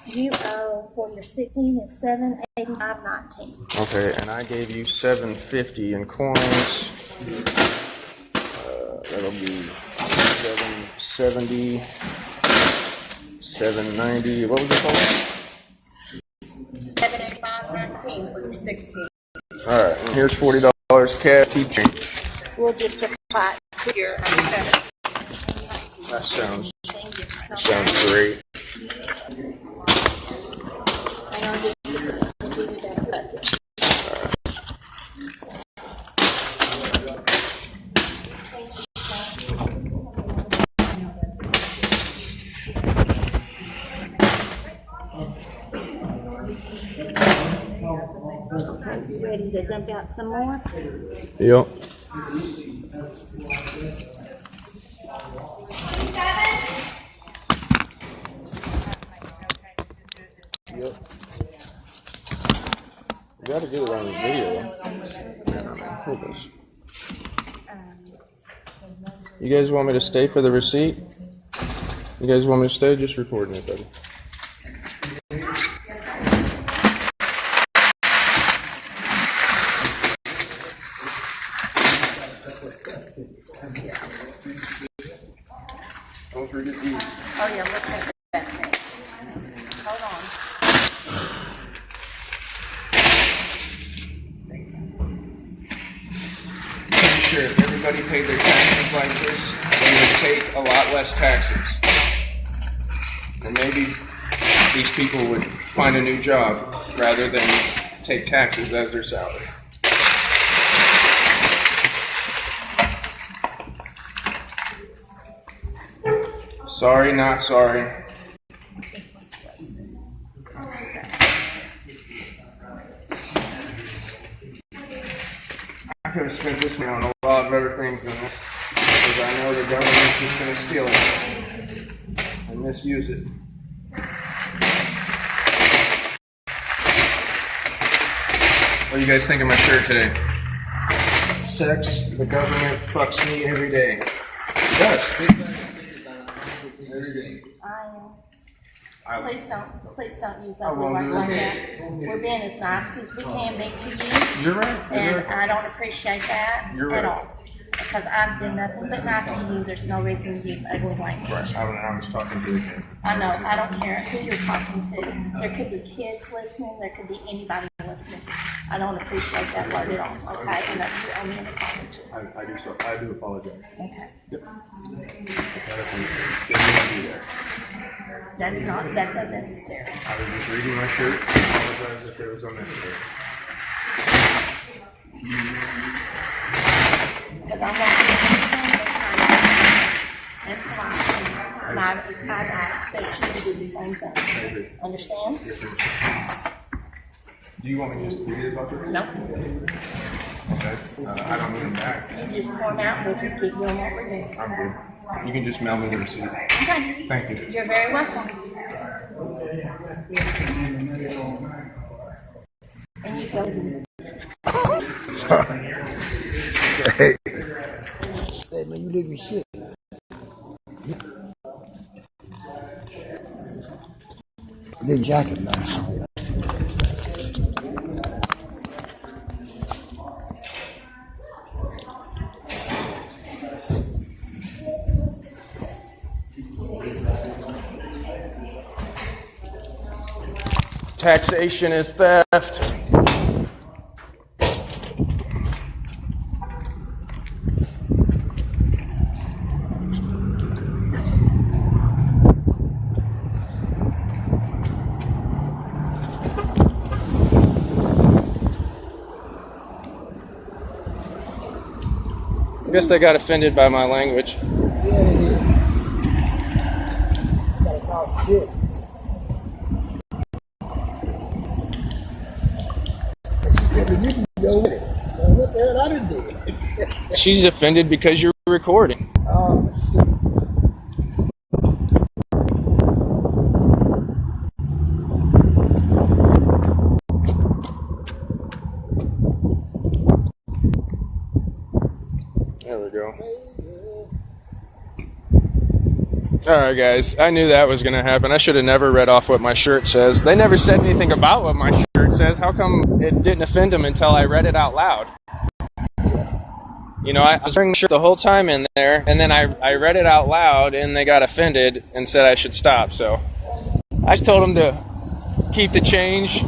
You owe for your 16 is $785.19. Okay, and I gave you $750 in coins. That'll be $770, $790. What was the total? $785.19 for your 16. All right, and here's $40 cash. Keep change. We'll just apply it to your That sounds great. Hang on just a second. We'll give you that bucket. Okay, you ready to dump out some more? Yep. Yep. You gotta get it on the video. Here it is. You guys want me to stay for the receipt? You guys want me to stay? Just recording it, buddy. Don't forget these. Oh yeah, let's take that thing. Hold on. I'm sure if everybody paid their taxes like this, they would take a lot less taxes. And maybe these people would find a new job rather than take taxes as their salary. Sorry, not sorry. I could have spent this money on a lot of better things than this, because I know the government's just going to steal it and misuse it. What do you guys think of my shirt today? Sex, the government fucks me every day. It does. Every day. Please don't use that word like that. We're being as nice as we can be to you. You're right. And I don't appreciate that at all. Because I've been nothing but nice to you. There's no reason to use ugly language. Right. I was talking to you. I know. I don't care who you're talking to. There could be kids listening. There could be anybody listening. I don't appreciate that word at all. Okay? And that's your only apology. I do apologize. Okay. Yep. That's unnecessary. I was just reading my shirt. I apologize if it was unnecessary. Because I'm not and I expect you to do the same thing. Understand? Do you want me to just read it about this? No. Okay. I don't need them back. You just pour them out. We'll just keep doing what we're doing. I'm good. You can just mail me the receipt. Okay. Thank you. You're very welcome. And you go. Hey, man, you leave your shit. Big jacket, man. Taxation is theft. I guess they got offended by my language. Yeah, it is. You gotta talk shit. You can go with it. What the hell I done did? She's offended because you're recording. Oh, shit. There we go. Alright guys, I knew that was going to happen. I should have never read off what my shirt says. They never said anything about what my shirt says. How come it didn't offend them until I read it out loud? You know, I was wearing the shirt the whole time in there, and then I read it out loud, and they got offended and said I should stop. So I just told them to keep the change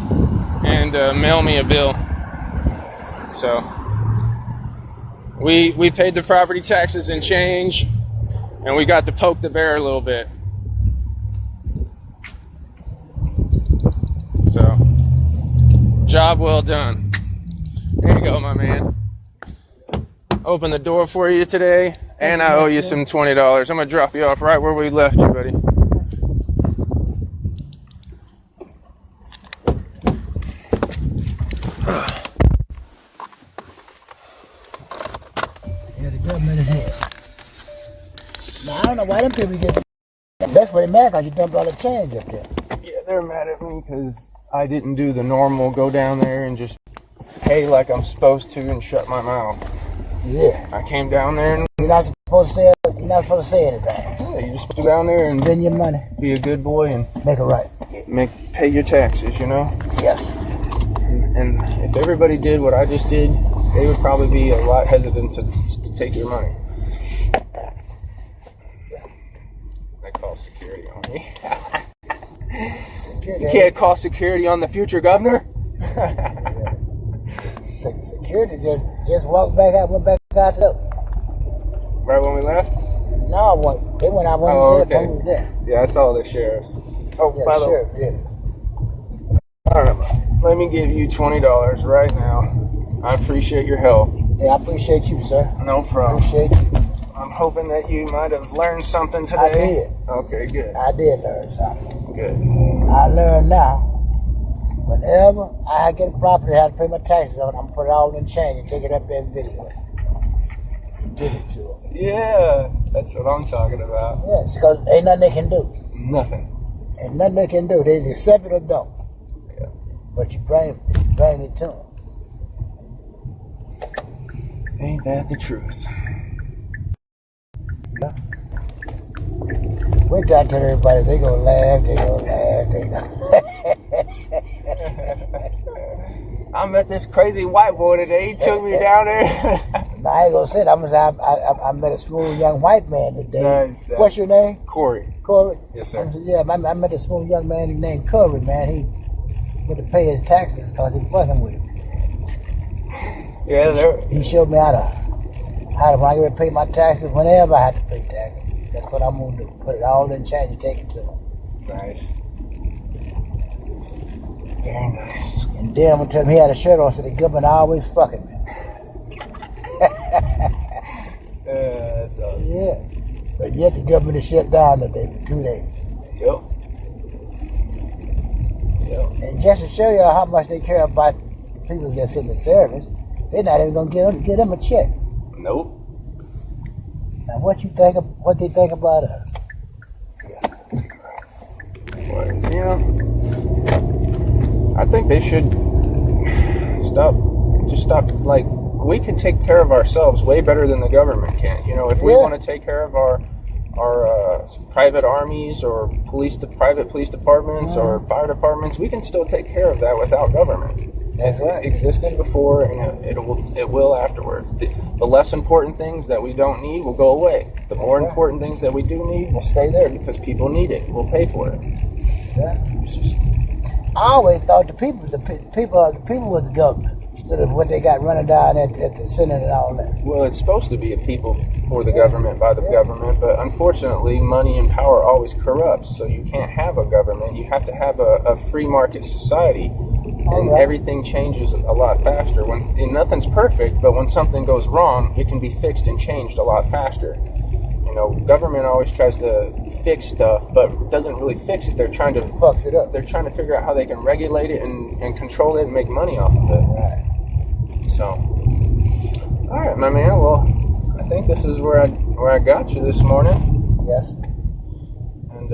and mail me a bill. So we paid the property taxes and change, and we got to poke the bear a little bit. So, job well done. There you go, my man. Open the door for you today, and I owe you some $20. I'm going to drop you off right where we left you, buddy. Yeah, the government is here. Now, I don't know why them people get. That's what they mad because you dumped all the change up there. Yeah, they're mad at me because I didn't do the normal go down there and just pay like I'm supposed to and shut my mouth. Yeah. I came down there and You're not supposed to say not supposed to say anything. Yeah, you just go down there and Spend your money. be a good boy and Make it right. pay your taxes, you know? Yes. And if everybody did what I just did, they would probably be a lot hesitant to take your money. They call security on me. Security. You can't call security on the future governor? Security just walked back out, went back out the Right when we left? No, they went out when Oh, we okay. was there. Yeah, I saw the sheriffs. Oh, Yeah, by the sure, way. yeah. All right, let me give you $20 right now. I appreciate your help. Yeah, I appreciate you, sir. No problem. Appreciate you. I'm hoping that you might have learned something today. I did. Okay, good. I did learn something. Good. I learned now. Whenever I get a property, I have to pay my taxes on it. I'm gonna put it all in change and take it up there and video it. Give it to them. Yeah, that's what I'm talking about. Yes, because ain't nothing they can do. Nothing. Ain't nothing they can do. They either accept it or don't. Yeah. But you bring it to them. Ain't that the truth? Wait till I tell everybody, they gonna laugh, they gonna laugh, they gonna I met this crazy white boy today. He took me down there. No, I ain't gonna say that. I met a smooth young white man today. Nice. What's your name? Corey. Corey? Yes, sir. Yeah, I met a smooth young man named Corey, man. He went to pay his taxes because he fucking with him. Yeah, He showed me how to when I get ready to pay my taxes, whenever I have to pay taxes. That's what I'm gonna do. Put it all in change and take it to them. nice. Very nice. And then I'm gonna tell him he had a shirt on, so the government always fucking me. That's awesome. Yeah. But yet the government is shut down today for 2 days. Yep. Yep. And just to show you how much they care about the people that's in the service, they're not even gonna give them a check. Nope. Now what they think about us? Well, you know, I think they should stop. Like, we can take care of ourselves way better than the government can. You know, if we want to take care of our private armies or private police departments or fire departments, we can still take care of that without government. That's right. It existed before, and it will afterwards. The less important things that we don't need will go away. The more important things that we do need will stay there because people need it. We'll pay for it. Exactly. It's just, I always thought the people was the government instead of what they got running down at the Senate and all that. well, it's supposed to be a people for the government, by the government, but unfortunately, money and power always corrupts. So you can't have a government. You have to have a free market society, and everything changes a lot faster. And nothing's perfect, but when something goes wrong, it can be fixed and changed a lot faster. You know, government always tries to fix stuff, but doesn't really fix it. They're trying to Fucks it up. They're trying to figure out how they can regulate it and control it and make money off of it. Right. So, all right, my man. Well, I think this is where I got you this morning. Yes. And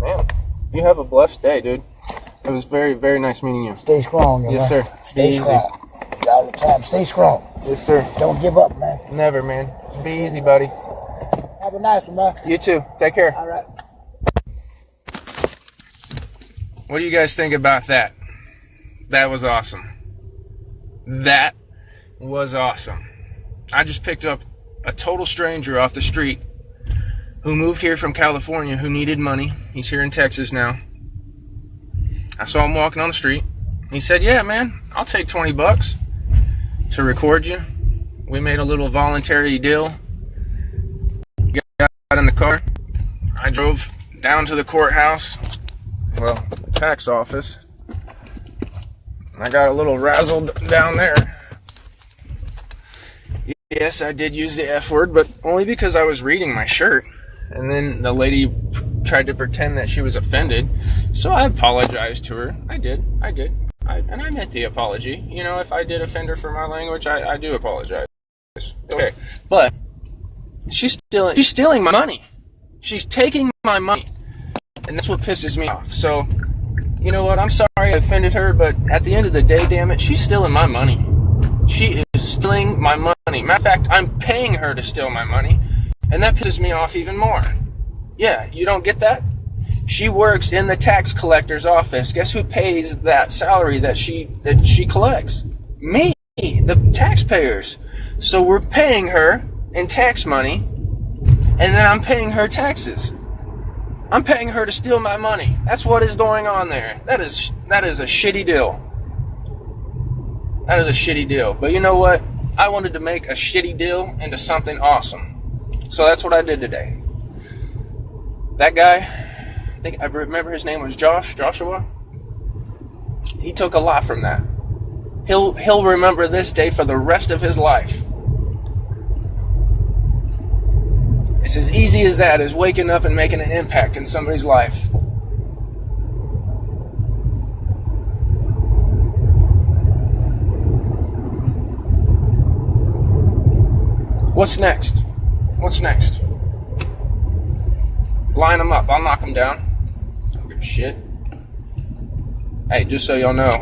man, you have a blessed day, dude. It was very, very nice meeting you. Stay strong, Yes, man. sir. Stay Be easy. strong. All the time. Stay strong. Yes, sir. Don't give up, man. Never, man. Be easy, buddy. Have a nice one, man. You too. Take care. All right. What do you guys think about that? That was awesome. That was awesome. I just picked up a total stranger off the street who moved here from California, who needed money. He's here in Texas now. I saw him walking on the street. He said, yeah, man, I'll take $20 to record you. We made a little voluntary deal. Got in the car. I drove down to the courthouse, well, the tax office. I got a little razzled down there. Yes, I did use the F word, but only because I was reading my shirt. And then the lady tried to pretend that she was offended. So I apologized to her. I did. And I meant the apology. You know, if I did offend her for my language, I do apologize. Okay. But she's stealing my money. She's taking my money. And that's what pisses me off. So, you know what? I'm sorry I offended her, but at the end of the day, damn it, she's stealing my money. She is stealing my money. Matter of fact, I'm paying her to steal my money. And that pisses me off even more. Yeah, you don't get that? She works in the tax collector's office. Guess who pays that salary that she collects? Me, the taxpayers. So we're paying her in tax money, and then I'm paying her taxes. I'm paying her to steal my money. That's what is going on there. That is a shitty deal. That is a shitty deal. But you know what? I wanted to make a shitty deal into something awesome. So that's what I did today. That guy, I think I remember his name was Joshua. He took a lot from that. He'll remember this day for the rest of his life. It's as easy as that, as waking up and making an impact in somebody's life. What's next? What's next? Line them up. I'll knock them down. Don't give a shit. Hey, just so y'all know,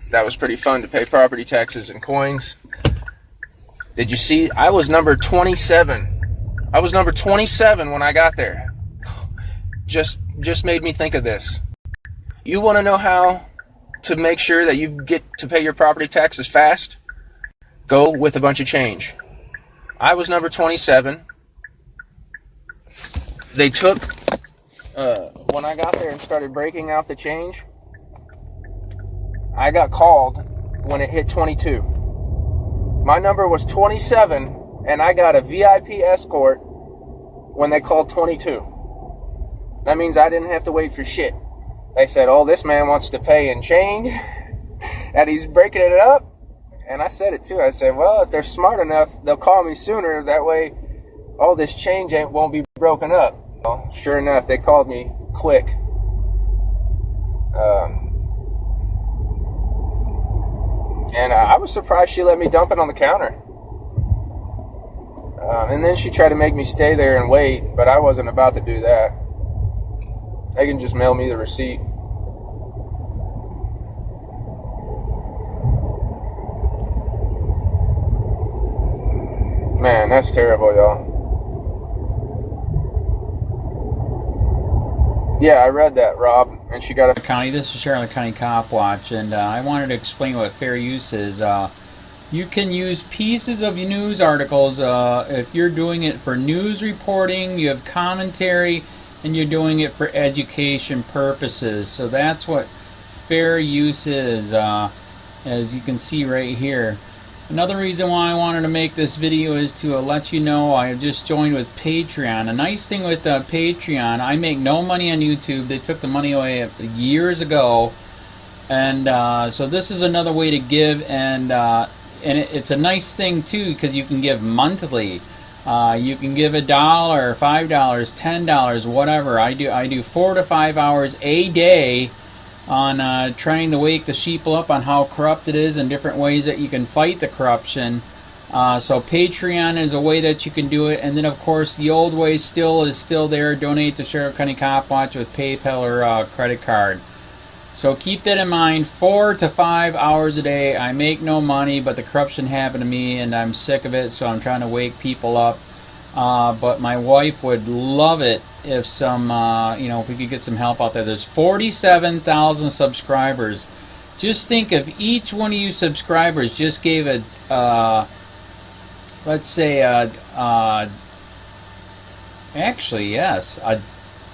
that was pretty fun to pay property taxes in coins. Did you see? I was number 27. I was number 27 when I got there. Just made me think of this. You want to know how to make sure that you get to pay your property taxes fast? Go with a bunch of change. I was number 27. They took, when I got there and started breaking out the change, I got called when it hit 22. My number was 27, and I got a VIP escort when they called 22. That means I didn't have to wait for shit. They said, oh, this man wants to pay in change, and he's breaking it up. And I said it too. I said, well, if they're smart enough, they'll call me sooner. That way, all this change won't be broken up. Well, sure enough, they called me quick. And I was surprised she let me dump it on the counter. And then she tried to make me stay there and wait, but I wasn't about to do that. They can just mail me the receipt. Man, that's terrible, y'all. Yeah, I read that, Rob, and she got a... County, this is Charlotte County COPWATCH, and I wanted to explain what fair use is. You can use pieces of news articles if you're doing it for news reporting, you have commentary, and you're doing it for education purposes. So that's what fair use is, as you can see right here. Another reason why I wanted to make this video is to let you know I have just joined with Patreon. A nice thing with Patreon, I make no money on YouTube. They took the money away years ago, and so this is another way to give, and it's a nice thing too because you can give monthly. You can give $1, $5, $10, whatever. I do 4 to 5 hours a day on trying to wake the sheeple up on how corrupt it is and different ways that you can fight the corruption. So Patreon is a way that you can do it, and then of course the old way is still there. Donate to Sheriff County COPWATCH with PayPal or credit card. So keep that in mind. 4 to 5 hours a day. I make no money, but the corruption happened to me and I'm sick of it, so I'm trying to wake people up. But my wife would love it if if we could get some help out there. There's 47,000 subscribers. Just think if each one of you subscribers just gave let's say actually yes,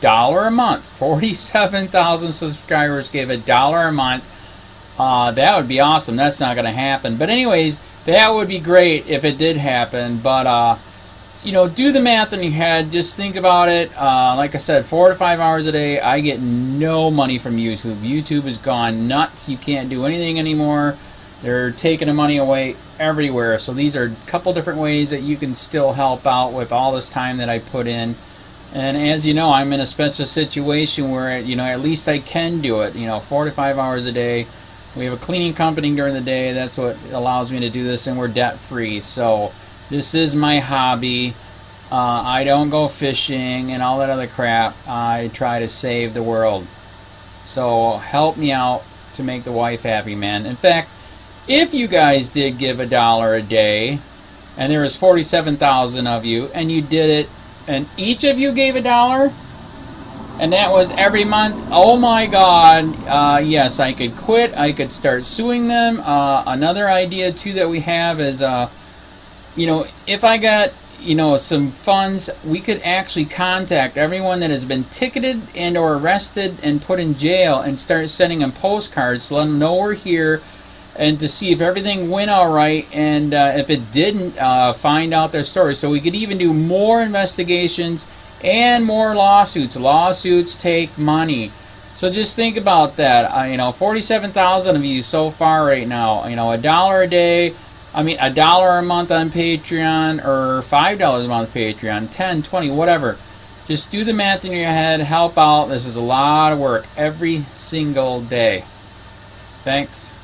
$1 a month. 47,000 subscribers gave $1 a month. That would be awesome. That's not going to happen. But anyways, that would be great if it did happen. But do the math in your head. Just think about it. Like I said, 4 to 5 hours a day. I get no money from YouTube. YouTube has gone nuts. You can't do anything anymore. They're taking the money away everywhere. So these are a couple different ways that you can still help out with all this time that I put in. And as you know, I'm in a special situation where, at least I can do it. 4 to 5 hours a day. We have a cleaning company during the day. That's what allows me to do this, and we're debt free. So this is my hobby. I don't go fishing and all that other crap. I try to save the world. So help me out to make the wife happy, man. In fact, if you guys did give $1 a day, and there was 47,000 of you, and you did it, and each of you gave $1, and that was every month, oh my God, yes, I could quit, I could start suing them. Another idea too that we have is, you know, if I got, you know, some funds, we could actually contact everyone that has been ticketed and or arrested and put in jail and start sending them postcards to let them know we're here, and to see if everything went all right, and if it didn't, find out their story. So we could even do more investigations and more lawsuits. Lawsuits take money. So just think about that. You know, 47,000 of you so far right now, you know, $1 a day, I mean, $1 a month on Patreon, or $5 a month Patreon, 10, 20, whatever. Just do the math in your head, help out. This is a lot of work every single day. Thanks.